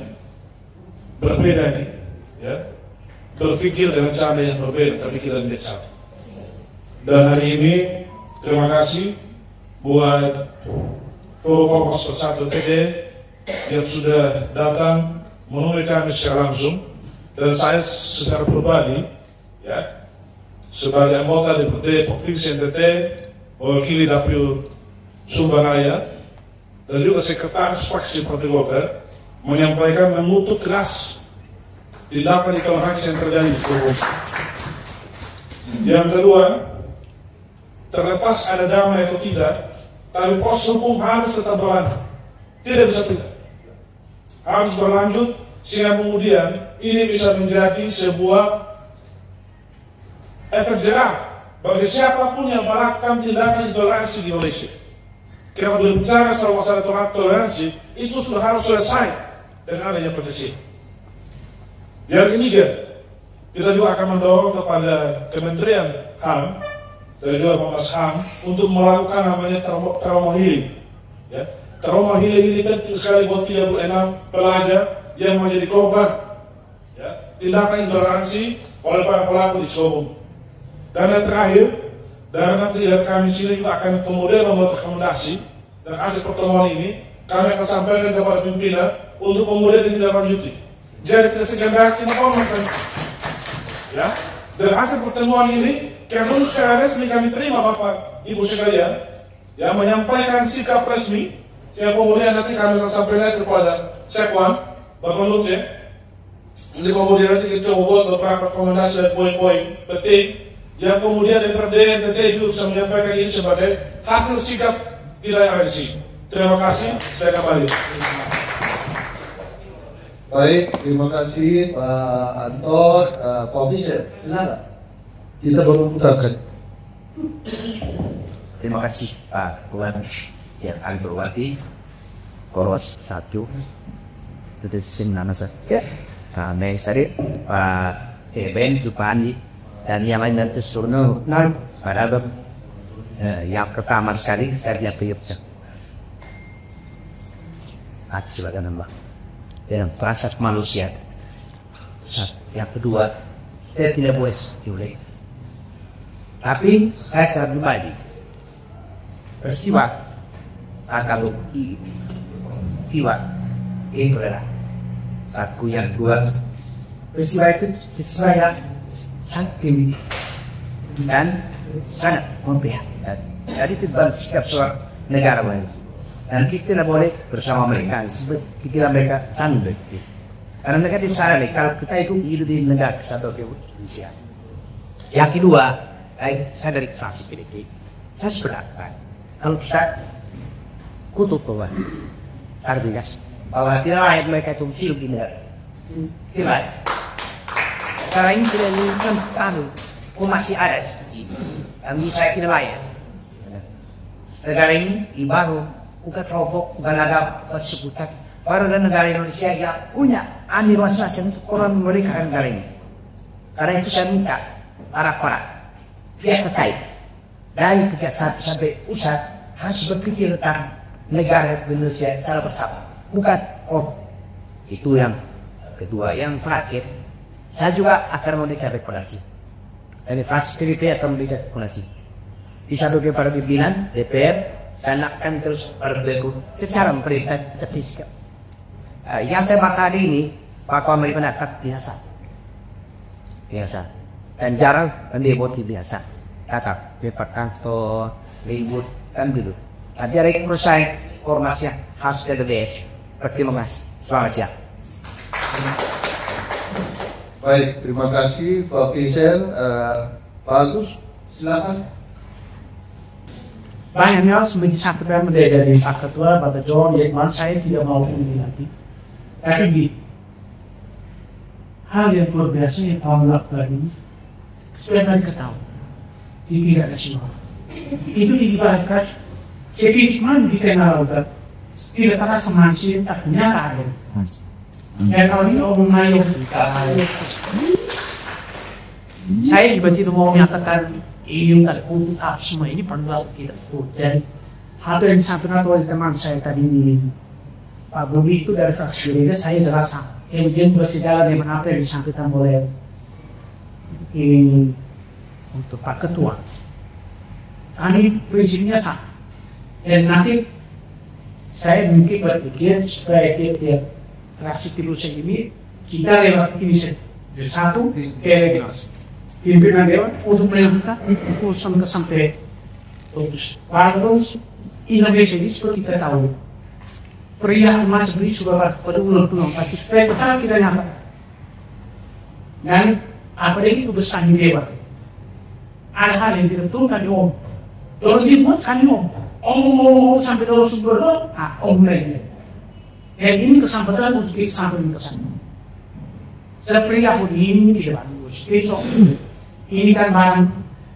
berbeda ini ya, berpikir dengan cara yang berbeda tapi kita menjadi satu. Dan hari ini terima kasih buat Forum Bersatu TD yang sudah datang menemui kami secara langsung, dan saya secara pribadi ya, sebagai anggota DPRD Provinsi NTT mewakili Dapil Sumber Raya dan juga sekretaris fraksi Partai Golkar menyampaikan mengutuk keras tindakan intoleransi yang terjadi di Sukabumi. Yang kedua, terlepas ada damai atau tidak, tapi proses hukum harus tetap berlanjut, tidak bisa tidak, harus berlanjut sehingga kemudian ini bisa menjadi sebuah efek jerah bagi siapapun yang melakukan tindakan intoleransi di Indonesia. Kita berbicara soal masalah toleransi itu sudah harus selesai dengan adanya petisi. Yang ketiga, kita juga akan mendorong kepada Kementerian HAM dan juga Komnas HAM untuk melakukan namanya trauma healing. Ya. Trauma healing ini penting sekali buat 36 pelajar yang menjadi korban ya, tindakan intoleransi oleh para pelaku di Sukabumi. Dan yang terakhir, dan nanti dari kami sini juga akan kemudian membuat rekomendasi dan hasil pertemuan ini kami akan sampaikan kepada pimpinan untuk kemudian ditindaklanjuti. Jadi tidak sekedar kita ngomong ya. Dan hasil pertemuan ini kami secara resmi kami terima Bapak Ibu sekalian yang menyampaikan sikap resmi yang kemudian nanti kami akan sampaikan kepada Sekwan Bapak Lutje. Ini kemudian nanti kita coba buat beberapa rekomendasi dan poin-poin penting yang kemudian DPRD NTT juga bisa menyampaikan ini sebagai hasil sikap kita yang ada di sini. Terima kasih, saya kembali. Baik, terima kasih Pak Anton. Pak Bisa, silakan. Kita baru putarkan. Terima kasih Pak Tuan yang kami hormati. Koros 1 Sedesin Nanasa ya. Kami sari Pak Eben Jupani dan yang lain nanti surno pada yang pertama sekali saya lihat ke Yogyakarta. Sebagai nama dengan perasaan manusia. Yang kedua, saya tidak boleh diulang. Tapi saya secara pribadi peristiwa tanggal peristiwa itu adalah satu, yang dua peristiwa itu peristiwa yang sangat dan sangat memprihatinkan. Jadi itu sikap seorang negara lain. Dan kita tidak boleh bersama mereka, sebab pikiran mereka sandek. Karena mereka di sana nih, kalau kita itu hidup di negara kesatuan Indonesia. Yang kedua, saya dari fraksi PDIP, saya sependapat kalau kita kutuk bahwa artinya bahwa tidak layak mereka itu hidup di negara. Tidak. Karena ini tidak menunjukkan kami, masih ada seperti ini. Yang bisa tidak layak. Negara ini dibangun bukan kelompok, bukan agama, bukan sebutan. Baru dan negara Indonesia yang punya ambil masing-masing untuk orang memerdekakan negara ini. Karena itu saya minta para pihak terkait dari tingkat 1 sampai pusat harus berpikir tentang negara Indonesia secara bersama, bukan itu yang kedua. Yang terakhir, saya juga akan memberikan rekomendasi dari fraksi PDIP akan memberikan rekomendasi disampaikan pada pimpinan DPR dan akan terus berlaku secara pemerintah terpisah. Yang saya makan ini Pak Komeri pendapat biasa dan jarang mendeboti biasa kata debat kantor ribut kan gitu. Tapi ada perusahaan formasi harus ada BS. Terima kasih. Selamat siang. Baik, terima kasih Pak Faisal. Pak Agus, silakan. Banyak sebagai satu dari Pak Ketua, Pak John, Yekman, saya tidak mau menilai. Tapi di hal yang luar biasa yang tahun lalu ini supaya mereka tahu di tingkat nasional itu diibaratkan sedikit mana dikenal tidak terasa manusia tak nyata ada. Dan kalau ini orang mayo saya tiba-tiba mau menyatakan ini tak kutuk apa semua ini perlu kita kutuk. Dan hal yang disampaikan oleh teman saya tadi di Pak Bobi itu dari fraksi Gerindra saya jelaskan. Kemudian juga segala dengan apa yang disampaikan oleh ini untuk Pak Ketua. Kami prinsipnya sama. Dan nanti saya mungkin berpikir supaya dia fraksi Tilusen ini kita lewat ini satu elegansi. Pimpinan Dewan untuk melakukan urusan sampai terus. Terus Indonesia ini seperti kita tahu. Perilaku macam ini sudah pada ulang-ulang pasti supaya kita nyata. Dan apa itu bersaing debat. Ada hal yang tidak betul tadi om. Orang dibuat kan om. Om sampai dalam sumber om lainnya. Dan ini kesempatan untuk kita sampai ke sana. Saya perilaku ini tidak bagus. Besok ini kan barang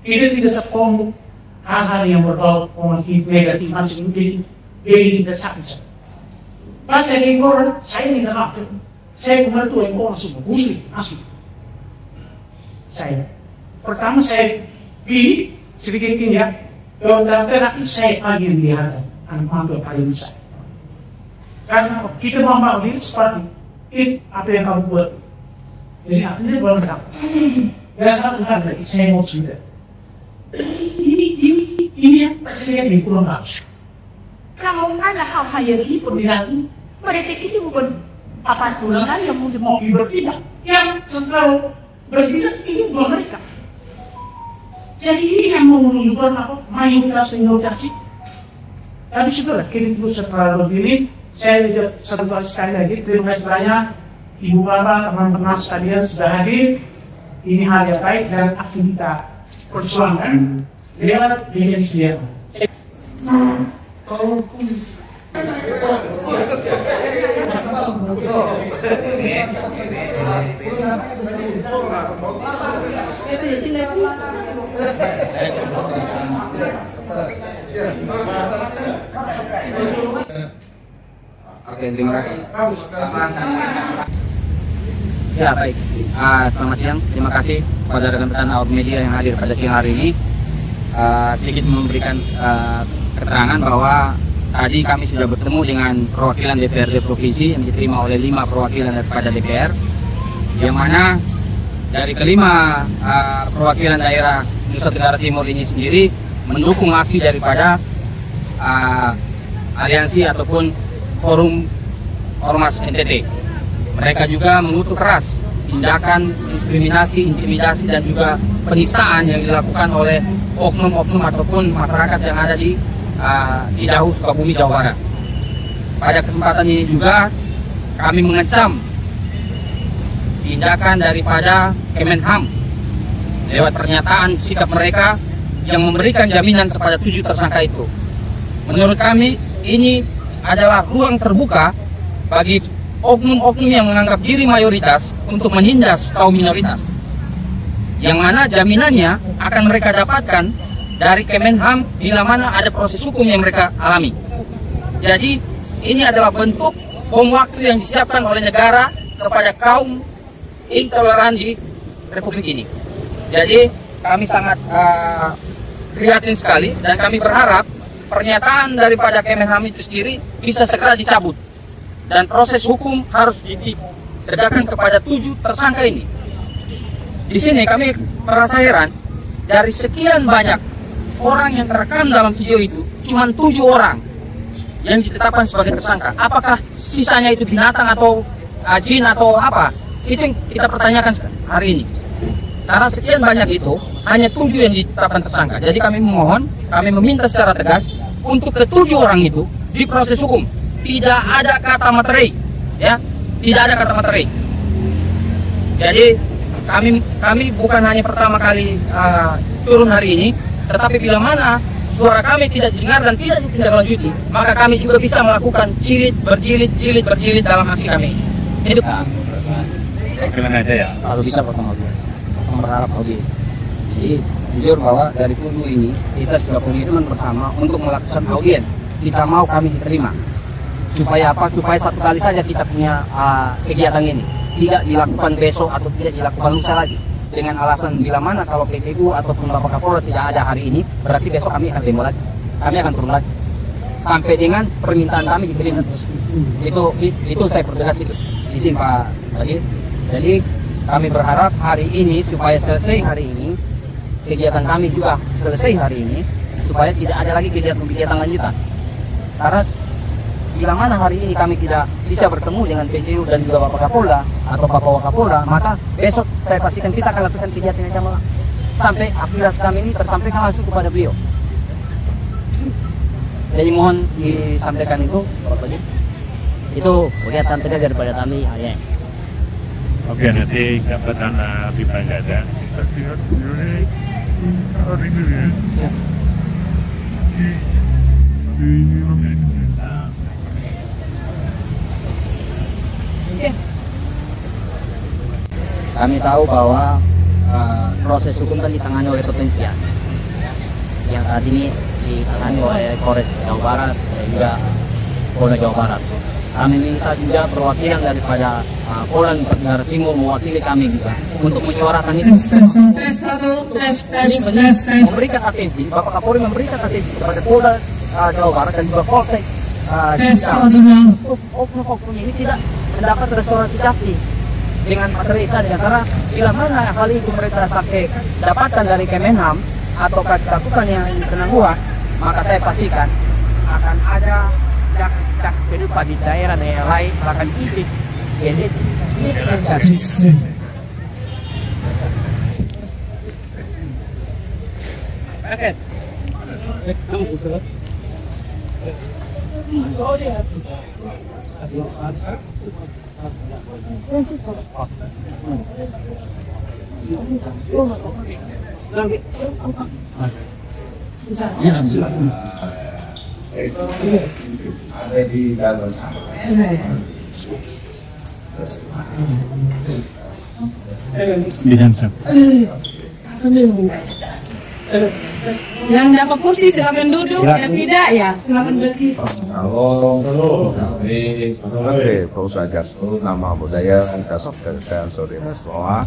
kita tidak sepong hal-hal yang berbau positif negatif macam ini. Jadi kita sakit. Baca di koran, saya minta maaf. Saya kemarin tuh yang koran semua, muslim, asli. Saya, pertama saya pilih sedikit ini ya. Kalau dalam terapi saya pagi lihat anak mantu paling besar. Karena kita mau diri seperti itu apa yang kamu buat. Jadi artinya belum berapa. Dan satu hal lagi saya mau cerita. Ini yang saya lihat di kurang bagus. Kalau ada hal-hal yang diperbincangkan, mereka itu bukan apa tulang yang mau berpindah, yang selalu berpindah itu bukan mereka. Jadi ini yang mau menunjukkan apa mayoritas. Tapi sudah kita terus setelah begini, saya satu kali sekali lagi terima kasih banyak Ibu Bapak, teman-teman sekalian sudah hadir. Ini hal yang baik dan aktivitas perjuangan lewat media sosial. Kalau kulis Oke, terima kasih. Ya, baik. Selamat siang. Terima kasih kepada rekan-rekan awak media yang hadir pada siang hari ini. Sedikit memberikan keterangan bahwa tadi kami sudah bertemu dengan perwakilan DPRD Provinsi yang diterima oleh 5 perwakilan daripada DPR, yang mana dari kelima perwakilan daerah Nusa Tenggara Timur ini sendiri mendukung aksi daripada aliansi ataupun forum Ormas NTT. Mereka juga mengutuk keras tindakan diskriminasi, intimidasi dan juga penistaan yang dilakukan oleh oknum-oknum ataupun masyarakat yang ada di Cidahu, Sukabumi, Jawa Barat. Pada kesempatan ini juga kami mengecam tindakan daripada Kemenham lewat pernyataan sikap mereka yang memberikan jaminan kepada 7 tersangka itu. Menurut kami ini adalah ruang terbuka bagi oknum-oknum yang menganggap diri mayoritas untuk menindas kaum minoritas, yang mana jaminannya akan mereka dapatkan dari Kemenham bila mana ada proses hukum yang mereka alami. Jadi ini adalah bentuk bom waktu yang disiapkan oleh negara kepada kaum intoleran di Republik ini. Jadi kami sangat prihatin sekali dan kami berharap pernyataan daripada Kemenham itu sendiri bisa segera dicabut dan proses hukum harus ditegakkan kepada 7 tersangka ini. Di sini kami merasa heran, dari sekian banyak orang yang terekam dalam video itu cuma 7 orang yang ditetapkan sebagai tersangka. Apakah sisanya itu binatang atau jin atau apa? Itu yang kita pertanyakan hari ini. Karena sekian banyak itu hanya 7 yang ditetapkan tersangka. Jadi kami memohon, kami meminta secara tegas untuk ke-7 orang itu diproses hukum. Tidak ada kata materai, ya, tidak ada kata materai. Jadi kami bukan hanya pertama kali turun hari ini, tetapi bila mana suara kami tidak didengar dan tidak ditindaklanjuti, maka kami juga bisa melakukan berjilid dalam aksi kami. Itu bagaimana aja ya? Kalau bisa potong audio. Berharap audio. Jadi jujur bahwa dari kubu ini kita sudah komitmen bersama untuk melakukan audiens. Kita mau kami diterima. Supaya apa? Supaya satu kali saja kita punya kegiatan ini. Tidak dilakukan besok atau tidak dilakukan lusa lagi. Dengan alasan bila mana kalau PPU ataupun Bapak Kapolda tidak ada hari ini, berarti besok kami akan demo lagi. Kami akan turun lagi. Sampai dengan permintaan kami diterima. Itu saya pertegas itu. Izin Pak Tadi. Jadi kami berharap hari ini supaya selesai hari ini, kegiatan kami juga selesai hari ini, supaya tidak ada lagi kegiatan lanjutan. Karena bila mana hari ini kami tidak bisa bertemu dengan PJU dan juga Bapak Kapolda atau Bapak Wakapolda, maka besok saya pastikan kita akan lakukan kegiatan yang sama sampai aspirasi kami ini tersampaikan langsung kepada beliau. Jadi mohon disampaikan itu, Bapak Ji. Itu kegiatan tegas daripada kami hari ini. Oke, nanti kapan pipa nggak ada. Kami tahu bahwa proses hukum kan ditangani oleh Kepolisian, yang saat ini ditangani oleh Polres Jawa Barat dan juga Polda Jawa Barat. Kami minta juga perwakilan daripada Polda Nusa Tenggara Timur mewakili kami juga untuk menyuarakan itu. Ini memberikan atensi, Bapak Kapolri memberikan atensi kepada Polda Jawa Barat dan juga Polsek untuk oknum-oknum ini tidak mendapat restorasi justice dengan materi saja. Karena bila mana hal itu mereka sampai dapatkan dari Kemenham atau lakukan yang penangguhan, maka saya pastikan akan ada dak serupa di daerah lain akan izin. Jadi ada di dalam sana. Yang dapat kursi silakan duduk, yang tidak ya silakan berdiri. Oke, Pausa Gasto, nama budaya kasop dan saudara soa,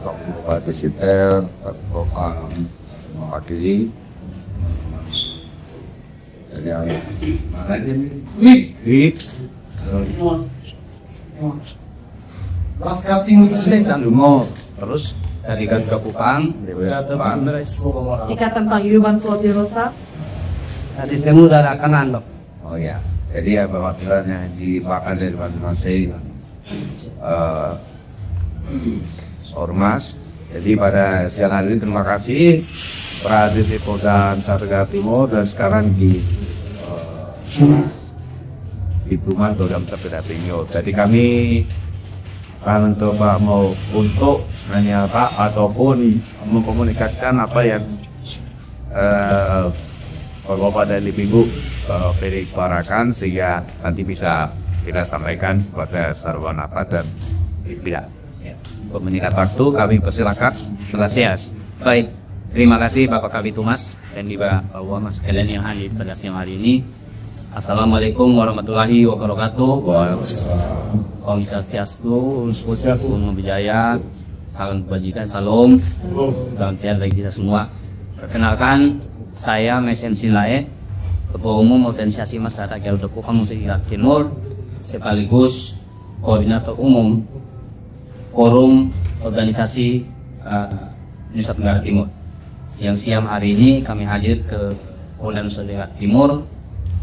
untuk bupati Siter, tukang wakili, dan yang wik, Laskar Timur Selatan Lumor, terus dari Gagapupang, Ikatan Paguyuban Roti Rosa. Tadi semua dari kanan dok. Oh ya, jadi perwakilannya dibakar dari masing-masing ormas. Jadi pada siang hari ini terima kasih berada di Polda Tenggara Timur dan sekarang di Tumas Polda Tenggara Timur. Jadi kami akan mencoba untuk menyapa ataupun mengkomunikasikan apa yang Bapak dan Ibu pilih suarakan sehingga nanti bisa kita sampaikan kepada Sarwan apa dan tidak. Untuk meningkat waktu kami persilakan. Gracias. Baik, terima kasih Bapak Kabid Humas dan juga Bapak sekalian yang hadir pada siang hari ini. Assalamualaikum warahmatullahi wabarakatuh. Om Swastiastu, Om Bijaya, salam kebajikan, salam sehat bagi kita semua. Perkenalkan, saya Mesen Silae, Ketua Umum Organisasi Masyarakat Garuda Kupang Nusa Tenggara Timur, sekaligus Koordinator Umum Forum Organisasi Nusa Tenggara Timur. Yang siang hari ini kami hadir ke Polda Nusa Tenggara Timur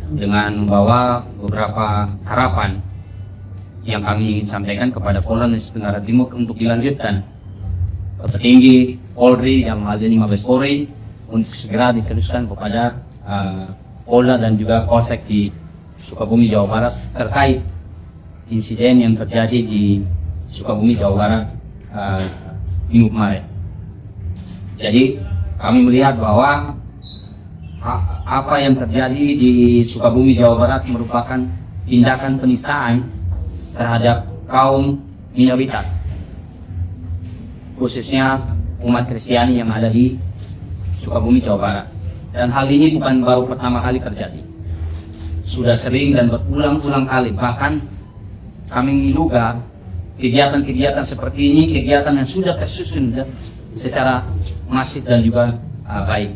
dengan membawa beberapa harapan yang kami ingin sampaikan kepada Polda Nusa Tenggara Timur untuk dilanjutkan ke petinggi Polri yang hadir di Mabes Polri untuk segera diteruskan kepada Polda dan juga Polsek di Sukabumi, Jawa Barat terkait insiden yang terjadi di Sukabumi, Jawa Barat minggu kemarin. Jadi kami melihat bahwa apa yang terjadi di Sukabumi, Jawa Barat merupakan tindakan penistaan terhadap kaum minoritas, khususnya umat Kristiani yang ada di Sukabumi, Jawa Barat. Dan hal ini bukan baru pertama kali terjadi, sudah sering dan berulang-ulang kali. Bahkan kami menduga kegiatan-kegiatan seperti ini kegiatan yang sudah tersusun secara masif dan juga baik,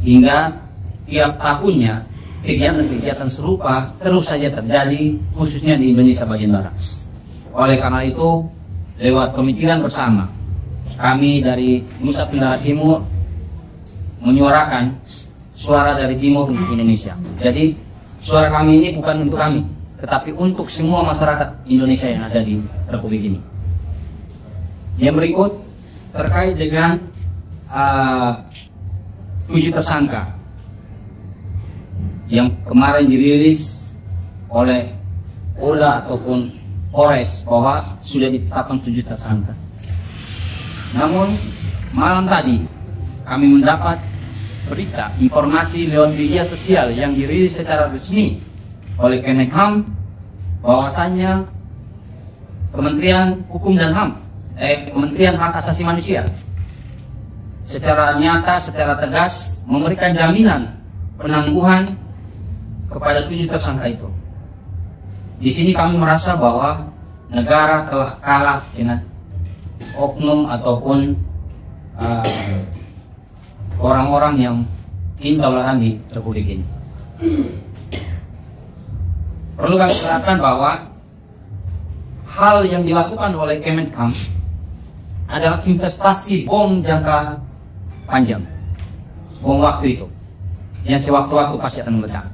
hingga tiap tahunnya kegiatan-kegiatan serupa terus saja terjadi, khususnya di Indonesia bagian barat. Oleh karena itu, lewat pemikiran bersama, kami dari Nusa Tenggara Timur menyuarakan suara dari Timur untuk Indonesia. Jadi suara kami ini bukan untuk kami, tetapi untuk semua masyarakat Indonesia yang ada di Republik ini. Yang berikut terkait dengan 7 tersangka yang kemarin dirilis oleh Polda ataupun Polres bahwa sudah ditetapkan 7 tersangka. Namun malam tadi kami mendapat berita informasi lewat media sosial yang dirilis secara resmi oleh Kemenham bahwasannya Kementerian Hukum dan HAM, Kementerian Hak Asasi Manusia secara nyata, secara tegas memberikan jaminan penangguhan kepada 7 tersangka itu. Di sini kami merasa bahwa negara telah kalah dengan oknum ataupun orang-orang yang intoleran di Republik ini. Perlu kami katakan bahwa hal yang dilakukan oleh Kemenham adalah investasi bom jangka panjang, bom waktu itu yang sewaktu-waktu pasti akan meledak.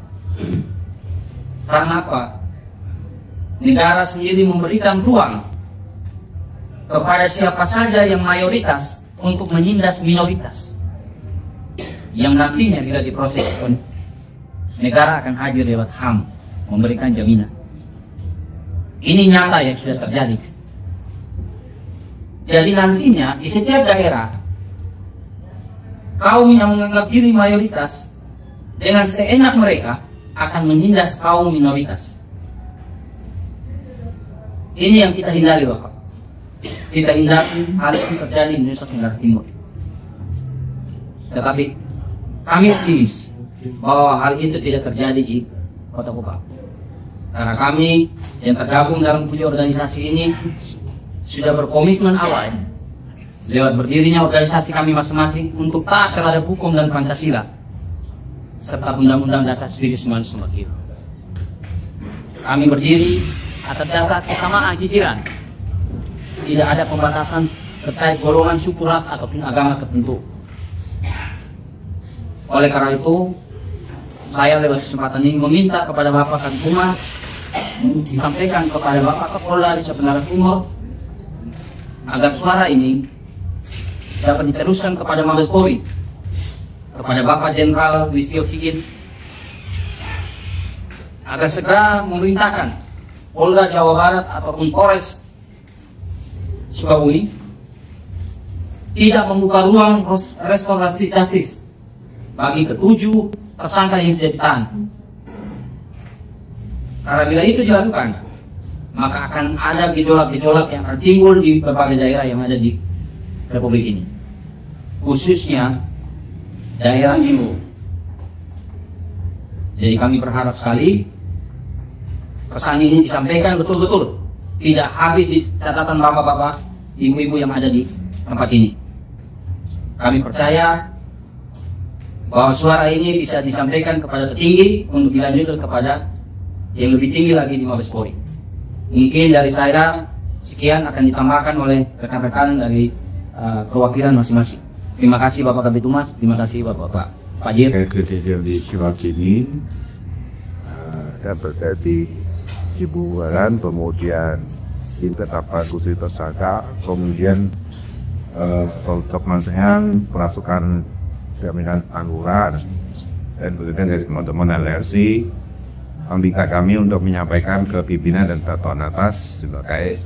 Karena apa? Negara sendiri memberikan ruang kepada siapa saja yang mayoritas untuk menindas minoritas, yang nantinya bila diproses pun negara akan hadir lewat HAM memberikan jaminan. Ini nyata yang sudah terjadi. Jadi nantinya di setiap daerah kaum yang menganggap diri mayoritas dengan seenak mereka akan menindas kaum minoritas. Ini yang kita hindari, Bapak. Kita hindari hal itu terjadi di Nusa Tenggara Timur. Tetapi kami optimis bahwa hal itu tidak terjadi di Kota Kupang. Karena kami yang tergabung dalam 7 organisasi ini sudah berkomitmen awal lewat berdirinya organisasi kami masing-masing untuk taat terhadap hukum dan Pancasila serta Undang-Undang Dasar 1945. Kami berdiri atas dasar kesamaan pikiran. Tidak ada pembatasan terkait golongan, suku, ras ataupun agama tertentu. Oleh karena itu, saya lewat kesempatan ini meminta kepada Bapak Kadipuma disampaikan kepada Bapak Kapolda Nusa Tenggara Timur agar suara ini dapat diteruskan kepada Mabes Polri kepada Bapak Jenderal Listio Sigit agar segera memerintahkan Polda Jawa Barat ataupun Polres Sukabumi tidak membuka ruang restorasi justice bagi ketujuh tersangka yang sudah ditahan. Karena bila itu dilakukan, maka akan ada gejolak-gejolak yang akan timbul di berbagai daerah yang ada di Republik ini, khususnya daerah Timur. Jadi kami berharap sekali pesan ini disampaikan betul-betul, tidak habis di catatan bapak-bapak, ibu-ibu yang ada di tempat ini. Kami percaya bahwa suara ini bisa disampaikan kepada tertinggi untuk dilanjutkan kepada yang lebih tinggi lagi di Mabes Polri. Mungkin dari saya sekian akan ditambahkan oleh rekan-rekan dari perwakilan masing-masing. Terima kasih Bapak Kabid Humas, terima kasih Bapak Fajir. Kejadian di Sukabumi dan terjadi ciburan, kemudian ditetapkan khusus tersangka, kemudian untuk mensehan perasukan jaminan angguran dan kemudian dari teman-teman LRC meminta kami untuk menyampaikan ke pimpinan dan tatoan atas sebagai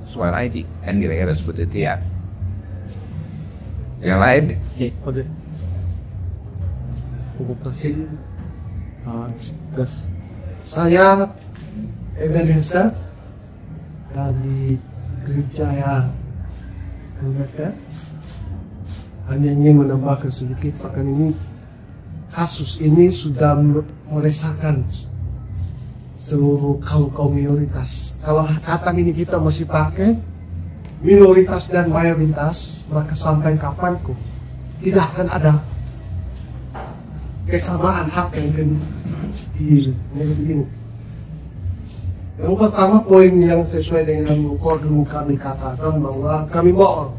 suara ID dan kira-kira seperti itu ya. Yang lain? Oke. Saya Ebenezer dari Gereja MFR. Hanya ingin menambahkan sedikit, bahkan ini kasus ini sudah meresahkan seluruh kaum minoritas. Kalau kata ini kita masih pakai minoritas dan mayoritas, maka sampai kapanpun tidak akan ada kesamaan hak yang di negeri ini. Yang pertama, poin yang sesuai dengan kodum kami katakan bahwa kami mohon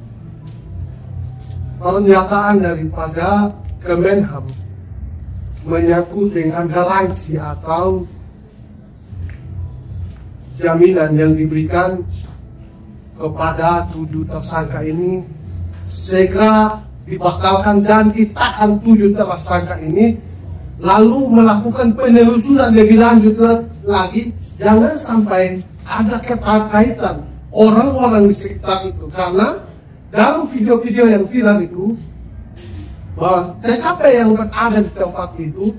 pernyataan daripada Kemenham menyangkut dengan garansi atau jaminan yang diberikan kepada tujuh tersangka ini segera dibatalkan dan ditahan tujuh tersangka ini, lalu melakukan penelusuran lebih lanjut lagi. Jangan sampai ada keterkaitan orang-orang di sekitar itu, karena dalam video-video yang viral itu bahwa TKP yang berada di tempat itu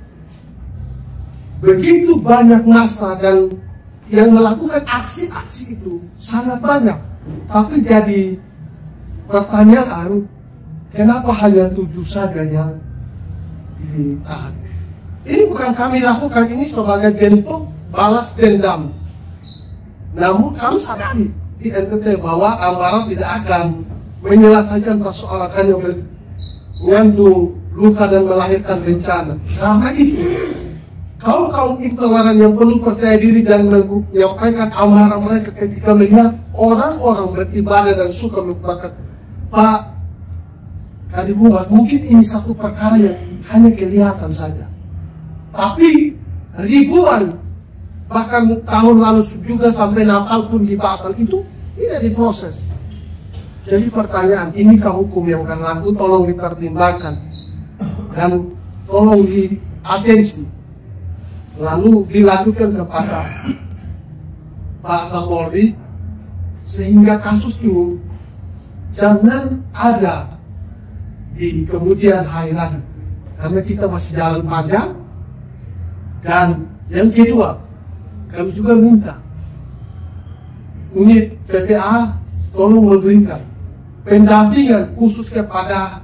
begitu banyak massa dan yang melakukan aksi-aksi itu sangat banyak. Tapi jadi pertanyaan, kenapa hanya 7 saja yang ditahan? Ini bukan kami lakukan ini sebagai bentuk balas dendam. Namun kami sadari di NTT bahwa amarah tidak akan menyelesaikan persoalan, hanya mengandung luka dan melahirkan bencana. Karena itu, kaum intoleran yang perlu percaya diri dan menyampaikan amarah mereka ketika melihat orang-orang beribadah dan suka membakar. Pak Kadif Humas, mungkin ini satu perkara yang hanya kelihatan saja, tapi ribuan, bahkan tahun lalu juga sampai Natal pun dibatal, itu tidak diproses. Jadi pertanyaan, inikah hukum yang akan laku? Tolong dipertimbangkan dan tolong diatensi, lalu dilakukan kepada Pak Kapolri sehingga kasus ini jangan ada di kemudian hari lagi, karena kita masih jalan panjang. Dan yang kedua, kami juga minta unit PPA tolong memberikan pendampingan khusus kepada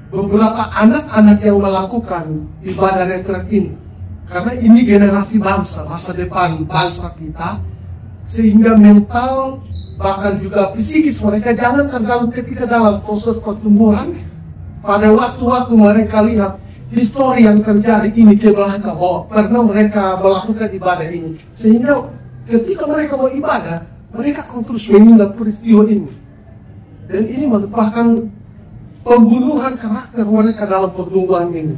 beberapa anak-anak yang melakukan ibadah retret ini, karena ini generasi bangsa, masa depan bangsa kita, sehingga mental bahkan juga psikis mereka jangan terganggu ketika dalam proses pertumbuhan. Pada waktu-waktu mereka lihat histori yang terjadi ini ke belakang, bahwa pernah mereka melakukan ibadah ini, sehingga ketika mereka mau ibadah, mereka akan terus mengingat peristiwa ini. Dan ini merupakan pembunuhan karakter mereka dalam pertumbuhan ini.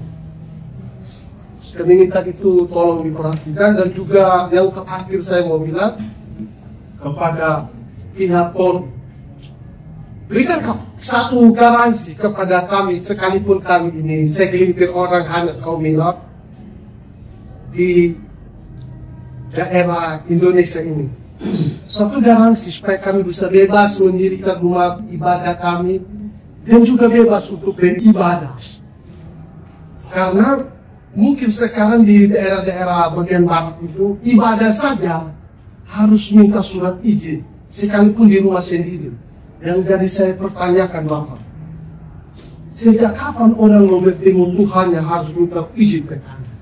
Kami minta itu tolong diperhatikan. Dan juga yang terakhir saya mau bilang kepada pihak Polri, berikan satu garansi kepada kami, sekalipun kami ini segelintir orang hanya kaum minor di daerah Indonesia ini. Satu garansi supaya kami bisa bebas mendirikan rumah ibadah kami dan juga bebas untuk beribadah. Karena mungkin sekarang di daerah-daerah bagian barat itu ibadah saja harus minta surat izin, sekalipun di rumah sendiri. Yang jadi saya pertanyakan Bapak, sejak kapan orang mau bertemu Tuhannya harus minta izin ke Anda?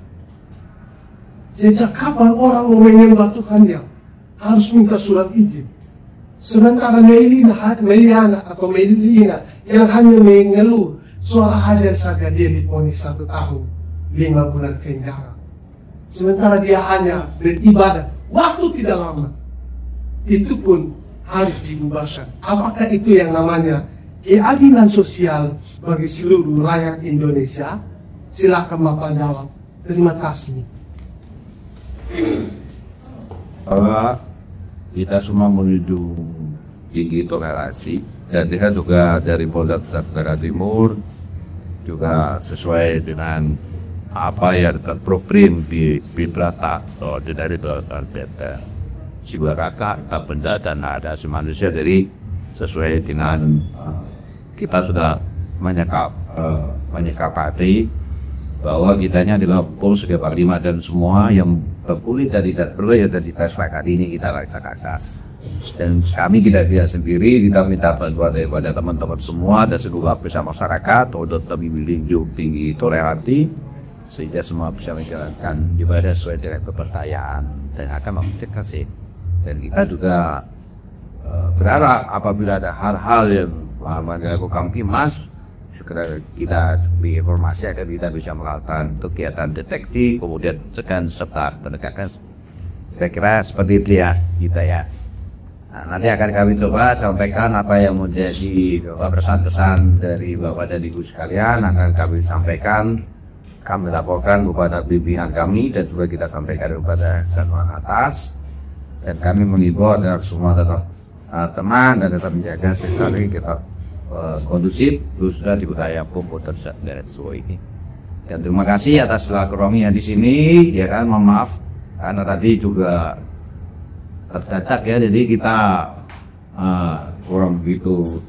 Sejak kapan orang mau menyembah Tuhannya harus minta surat izin? Sementara Meliana atau Melina yang hanya mengeluh suara ajar saja dia divonis 1 tahun 5 bulan penjara. Sementara dia hanya beribadah waktu tidak lama, itu pun harus dibubarkan. Apakah itu yang namanya keadilan sosial bagi seluruh rakyat Indonesia? Silakan Bapak jawab. Terima kasih. Bahwa kita semua menuju tinggi toleransi, dan dia juga dari Polda Sumatera Timur juga sesuai dengan apa yang terprogram di Bibrata atau dari PT Jiwa Kakak, tak benda dan ada manusia, dari sesuai dengan kita sudah menyekapati bahwa kitanya adalah Polres sebagai Panglima dan semua yang terpulih dari dan perlu yang dari masyarakat ini kita laksanakan. Dan kami tidak sendiri, kita minta bantuan daripada teman-teman semua dan seluruh lapisan masyarakat untuk lebih menjunjung tinggi toleransi sehingga semua bisa menjalankan ibadah sesuai dengan kepercayaan dan akan memberikan kasih. Dan kita juga berharap apabila ada hal-hal yang dilakukan Timas, segera kita beri informasi agar kita bisa melakukan kegiatan deteksi, kemudian cegah serta penegakan. Saya kira seperti itu ya kita ya. Nah, nanti akan kami coba sampaikan apa yang menjadi pesan-pesan dari Bapak dan Ibu sekalian, akan kami sampaikan, kami laporkan kepada pimpinan kami dan juga kita sampaikan kepada Sanwan atas. Dan kami mengimbau agar semua tetap tenang dan tetap menjaga sekali kita kondusif khususnya di wilayah Komputer dan semua ini. Dan terima kasih atas silaturahminya di sini, ya kan, mohon maaf karena tadi juga terdadak ya, jadi kita kurang begitu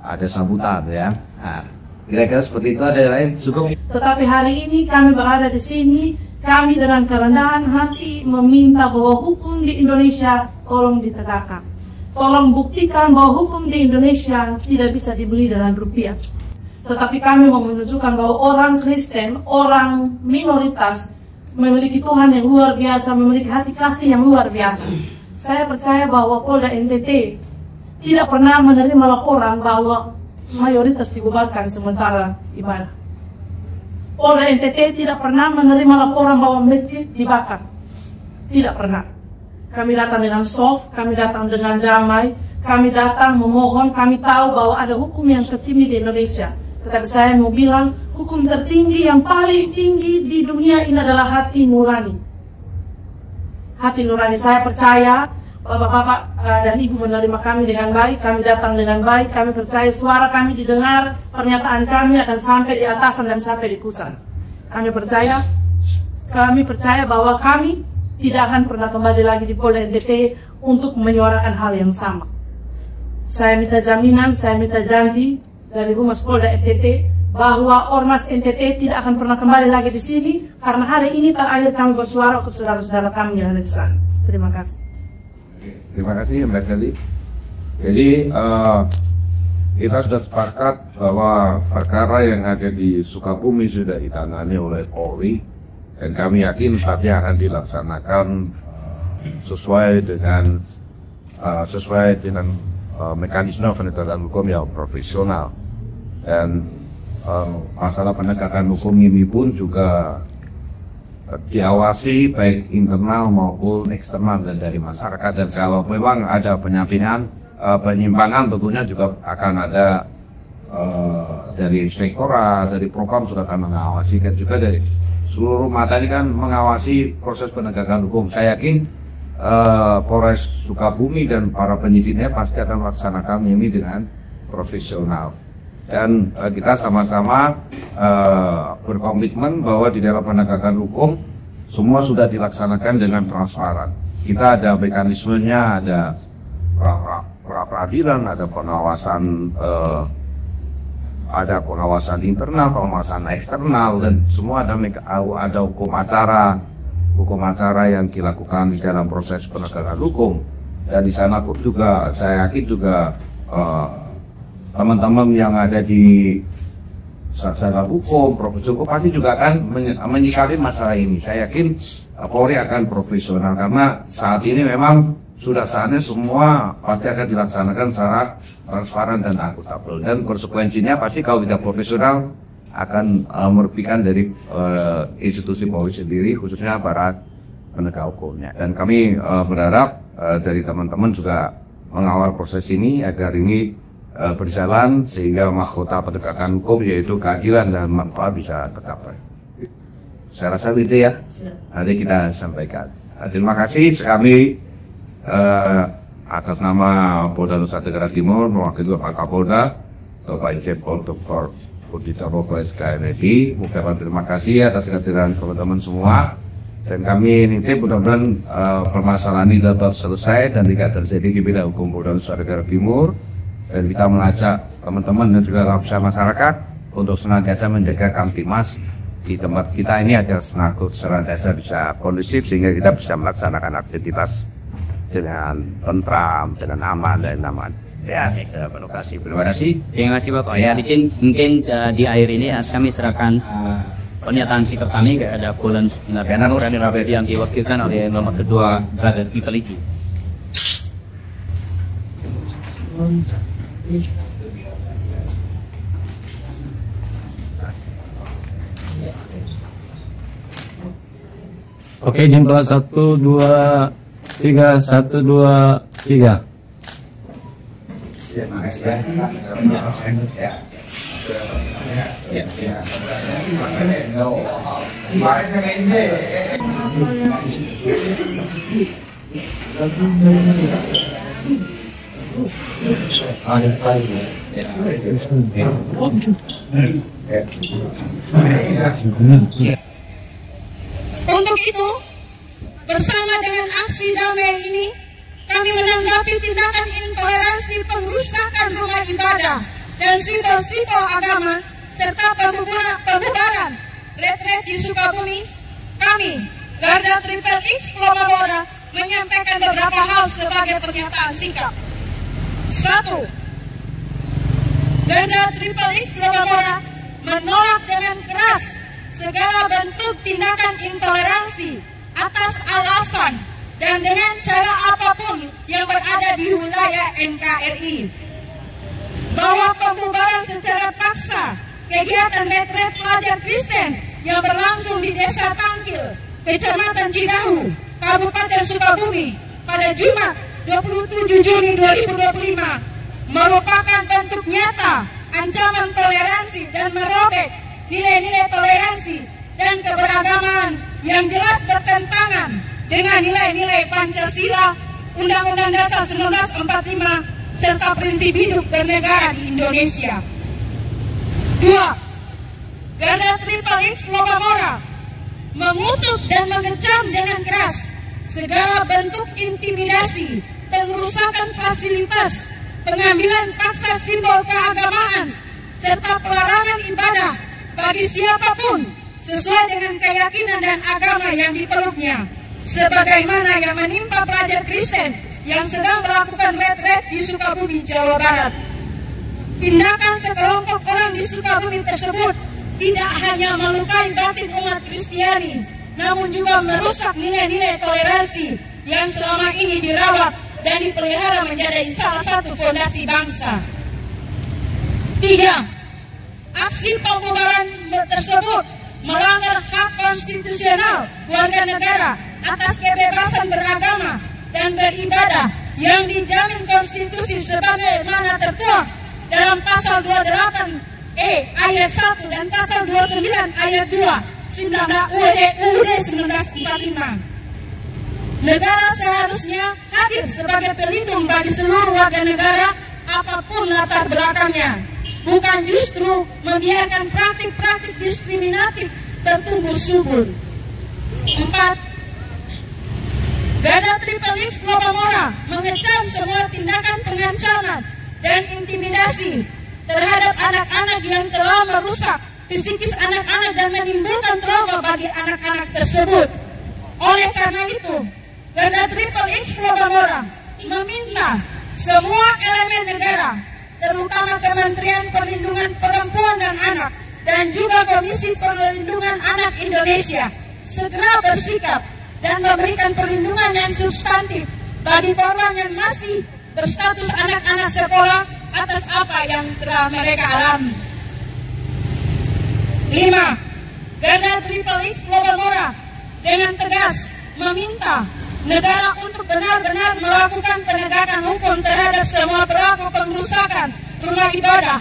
ada sambutan ya. Nah, kira-kira seperti itu, ada yang lain cukup. Tetapi hari ini kami berada di sini. Kami dengan kerendahan hati meminta bahwa hukum di Indonesia tolong ditegakkan. Tolong buktikan bahwa hukum di Indonesia tidak bisa dibeli dengan rupiah. Tetapi kami mau menunjukkan bahwa orang Kristen, orang minoritas memiliki Tuhan yang luar biasa, memiliki hati kasih yang luar biasa. Saya percaya bahwa Polda NTT tidak pernah menerima laporan bahwa mayoritas dibubarkan sementara ibadah. Polda NTT tidak pernah menerima laporan bahwa masjid dibakar. Tidak pernah. Kami datang dengan soft, kami datang dengan damai, kami datang memohon, kami tahu bahwa ada hukum yang tertinggi di Indonesia. Tetapi saya mau bilang, hukum tertinggi yang paling tinggi di dunia ini adalah hati nurani. Hati nurani, saya percaya Bapak-bapak dan Ibu menerima kami dengan baik, kami datang dengan baik, kami percaya suara kami didengar, pernyataan kami akan sampai di atasan dan sampai di pusat. Kami percaya bahwa kami tidak akan pernah kembali lagi di Polda NTT untuk menyuarakan hal yang sama. Saya minta jaminan, saya minta janji dari Humas Polda NTT bahwa Ormas NTT tidak akan pernah kembali lagi di sini karena hari ini terakhir kami bersuara untuk saudara-saudara kami yang ada di sana. Terima kasih. Terima kasih Mbak Sally. Jadi kita sudah sepakat bahwa perkara yang ada di Sukabumi sudah ditangani oleh Polri dan kami yakin tapi akan dilaksanakan sesuai dengan mekanisme penegakan hukum yang profesional. Dan masalah penegakan hukum ini pun juga diawasi baik internal maupun eksternal dan dari masyarakat, dan kalau memang ada penyimpangan tentunya juga akan ada dari inspektorat, dari Propam sudah akan mengawasi, kan juga dari seluruh mata ini kan mengawasi proses penegakan hukum. Saya yakin Polres Sukabumi dan para penyidiknya pasti akan melaksanakan ini dengan profesional. Dan kita sama-sama berkomitmen bahwa di dalam penegakan hukum semua sudah dilaksanakan dengan transparan. Kita ada mekanismenya, ada pra-peradilan, ada pengawasan internal, pengawasan eksternal, dan semua ada hukum acara yang dilakukan di dalam proses penegakan hukum. Dan di sana pun juga saya yakin juga teman-teman yang ada di sarjana hukum, profesor hukum pasti juga akan menyikapi masalah ini. Saya yakin Polri akan profesional karena saat ini memang sudah saatnya semua pasti akan dilaksanakan secara transparan dan akuntabel. Dan konsekuensinya pasti kalau tidak profesional akan merugikan dari institusi Polri sendiri, khususnya para penegak hukumnya. Dan kami berharap dari teman-teman juga mengawal proses ini agar ini berjalan sehingga mahkota penegakan hukum yaitu keadilan dan manfaat bisa tercapai. Saya rasa itu ya, nanti kita sampaikan. Terima kasih kami atas nama Polda Nusa Tenggara Timur mewakili Pak Kapolda, Bapak Irjen Pol Dr. Budi Tarogo SKRI, mengucapkan terima kasih atas kehadiran teman-teman semua. Dan kami nitip mudah-mudahan permasalahan ini dapat selesai dan tidak terjadi di bidang hukum Polda Nusa Tenggara Timur. Dan kita mengajak teman-teman dan juga lapisan masyarakat untuk senantiasa menjaga Kamtimas di tempat kita ini agar senantiasa bisa kondusif sehingga kita bisa melaksanakan aktivitas dengan tentram, dengan aman dan nyaman. Ya, terima kasih. Terima kasih. Terima kasih Bapak. Ya, izin mungkin di akhir ini kami serahkan pernyataan sikap kami kepada Bulan Benar Nurani Rabedi yang diwakilkan oleh nomor kedua Brother Ipalisi. Oke, jumlah 1, 2, 3, 1, 2, 3. Terima kasih Untuk itu, bersama dengan aksi damai ini, kami menanggapi tindakan intoleransi pengerusakan rumah ibadah dan simbol-simbol agama serta pembubaran retret di Sukabumi. Kami, Garda Triple X Lomabora, menyampaikan beberapa hal sebagai pernyataan sikap. 1. Garda Triple X Lomabora menolak dengan keras segala bentuk tindakan intoleransi atas alasan dan dengan cara apapun yang berada di wilayah NKRI. Bahwa pembubaran secara paksa kegiatan retret pelajar Kristen yang berlangsung di Desa Tangkil, Kecamatan Cidahu, Kabupaten Sukabumi pada Jumat 27 Juni 2025 merupakan bentuk nyata ancaman toleransi dan merobek nilai-nilai toleransi dan keberagaman yang jelas bertentangan dengan nilai-nilai Pancasila, Undang-Undang Dasar 1945, serta prinsip hidup bernegara di Indonesia. 2. Garda Triple X Lomabora mengutuk dan mengecam dengan keras segala bentuk intimidasi, pengerusakan fasilitas, pengambilan paksa simbol keagamaan, serta pelarangan ibadah bagi siapapun sesuai dengan keyakinan dan agama yang dipeluknya, sebagaimana yang menimpa pelajar Kristen yang sedang melakukan retret di Sukabumi, Jawa Barat. Tindakan sekelompok orang di Sukabumi tersebut tidak hanya melukai batin umat Kristiani, namun juga merusak nilai-nilai toleransi yang selama ini dirawat dan dipelihara menjadi salah satu fondasi bangsa. 3. Aksi pembubaran tersebut melanggar hak konstitusional warga negara atas kebebasan beragama dan beribadah yang dijamin konstitusi sebagaimana tertuang dalam pasal 28E ayat 1 dan pasal 29 ayat 2 UUD 1945. Negara seharusnya hadir sebagai pelindung bagi seluruh warga negara apapun latar belakangnya, bukan justru membiarkan praktik-praktik diskriminatif bertumbuh subur. 4. Garda Triple X Lobamora mengecam semua tindakan pengancaman dan intimidasi terhadap anak-anak yang telah merusak psikis anak-anak dan menimbulkan trauma bagi anak-anak tersebut. Oleh karena itu, Garda Triple X Lobamora meminta semua elemen negara, terutama Kementerian Perlindungan Perempuan dan Anak dan juga Komisi Perlindungan Anak Indonesia, segera bersikap dan memberikan perlindungan yang substantif bagi korban yang masih berstatus anak-anak sekolah atas apa yang telah mereka alami. 5. Garda Triple X Lobamora dengan tegas meminta negara untuk benar-benar melakukan penegakan hukum terhadap semua pelaku pengrusakan rumah ibadah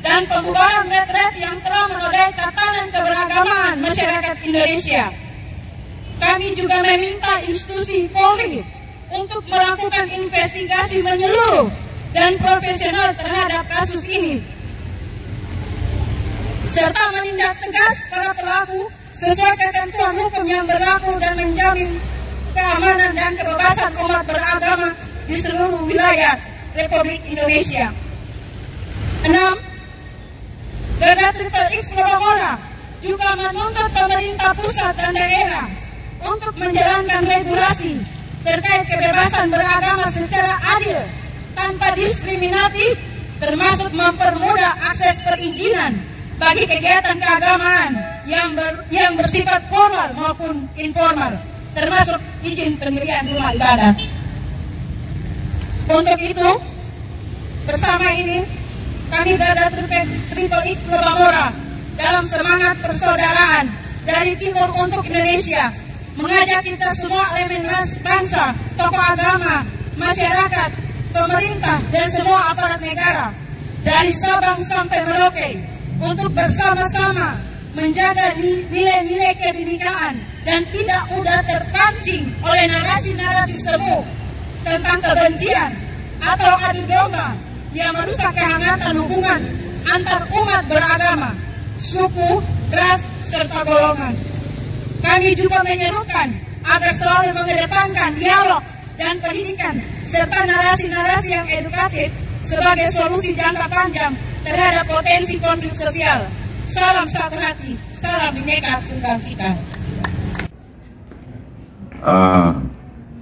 dan pembubaran retret yang telah menodai tatanan keberagaman masyarakat Indonesia. Kami juga meminta institusi Polri untuk melakukan investigasi menyeluruh dan profesional terhadap kasus ini, serta menindak tegas para pelaku sesuai ketentuan hukum yang berlaku dan menjamin keamanan dan kebebasan umat beragama di seluruh wilayah Republik Indonesia. 6. Garda Triple X Lobamora juga menuntut pemerintah pusat dan daerah untuk menjalankan regulasi terkait kebebasan beragama secara adil tanpa diskriminatif, termasuk mempermudah akses perizinan bagi kegiatan keagamaan yang bersifat formal maupun informal, termasuk izin pendirian rumah ibadat. Untuk itu, bersama ini, kami Garda Triple X Lobamora dalam semangat persaudaraan dari Timur untuk Indonesia mengajak kita semua elemen bangsa, tokoh agama, masyarakat, pemerintah, dan semua aparat negara dari Sabang sampai Merauke untuk bersama-sama menjaga nilai-nilai kebinekaan dan tidak mudah terpancing oleh narasi-narasi semu tentang kebencian atau adu domba yang merusak kehangatan hubungan antar umat beragama, suku, ras, serta golongan. Kami juga menyerukan agar selalu mengedepankan dialog dan pendidikan serta narasi-narasi yang edukatif sebagai solusi jangka panjang terhadap potensi konflik sosial. Salam satu hati, salam Bhinneka Tunggal Ika.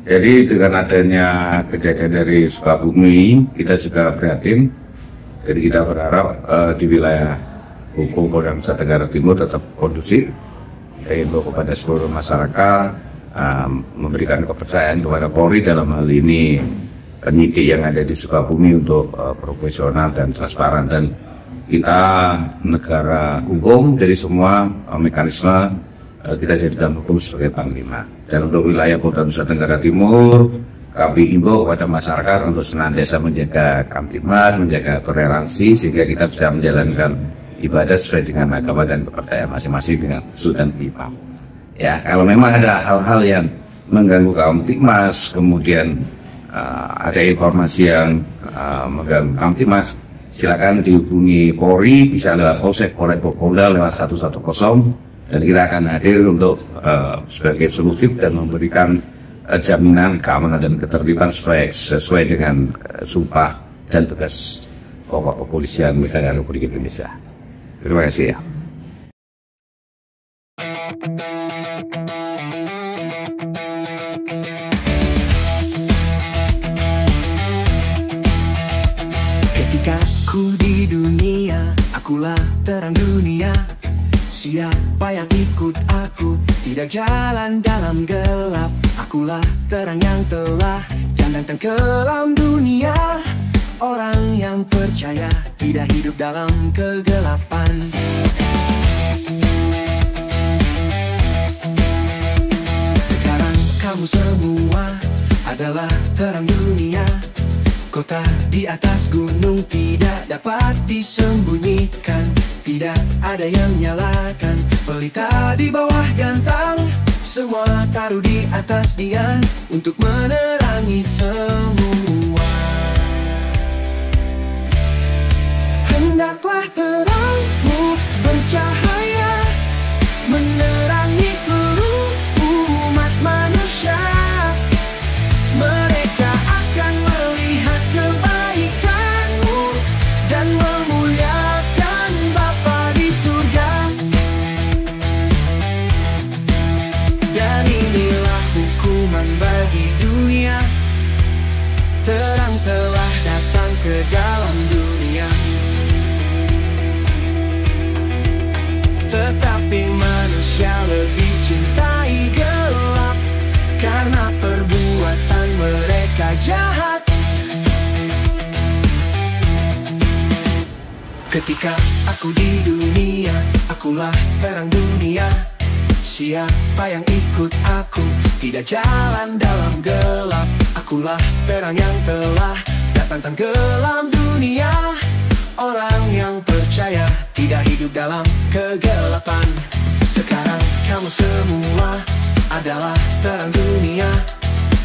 Jadi dengan adanya kejadian dari Sukabumi, kita juga prihatin. Jadi kita berharap di wilayah hukum Polda Nusa Tenggara Timur tetap kondusif, yaitu kepada seluruh masyarakat memberikan kepercayaan kepada Polri dalam hal ini penyidik yang ada di Sukabumi untuk profesional dan transparan, dan kita negara hukum, jadi semua mekanisme kita jadikan hukum sebagai panglima. Dan untuk wilayah Polda Nusa Tenggara Timur, kami himbau kepada masyarakat untuk senantiasa menjaga Kamtibmas, menjaga toleransi sehingga kita bisa menjalankan ibadah sesuai dengan agama dan kepercayaan masing-masing dengan khusyuk dan iman. Ya, kalau memang ada hal-hal yang mengganggu Kamtibmas, kemudian ada informasi yang mengganggu Kamtibmas, silakan dihubungi Polri, bisa lewat Polsek, Polda lewat 110. Dan kita akan hadir untuk sebagai solusi dan memberikan jaminan keamanan dan ketertiban sesuai dengan sumpah dan tugas pokok kepolisian Negara Republik Indonesia. Terima kasih ya. Ketika ku di dunia, akulah terang dunia. Siapa yang ikut aku tidak jalan dalam gelap. Akulah terang yang telah dan datang ke dalam dunia. Orang yang percaya tidak hidup dalam kegelapan. Sekarang kamu semua adalah terang dunia. Kota di atas gunung tidak dapat disembunyikan. Tidak ada yang nyalakan pelita di bawah gantang. Semua taruh di atas dian untuk menerangi semua. Hendaklah terangmu bercahaya, menerangi seluruh umat manusia. Mereka akan melihat kebaikanmu dan memuliakan Bapa di surga. Dan inilah hukuman bagi dunia, terang telah datang ke dalam dunia, tetapi manusia lebih cintai gelap karena perbuatan mereka jahat. Ketika aku di dunia, akulah terang dunia. Siapa yang ikut aku tidak jalan dalam gelap. Akulah terang yang telah datang tenggelam dunia. Orang yang percaya tidak hidup dalam kegelapan. Sekarang kamu semua adalah terang dunia.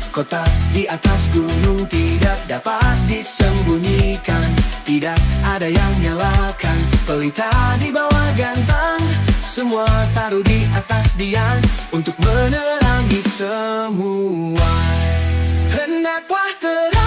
Kota di atas gunung tidak dapat disembunyikan. Tidak ada yang nyalakan pelita di bawah gantang. Semua taruh di atas dian untuk menerangi semua. Hendaklah terang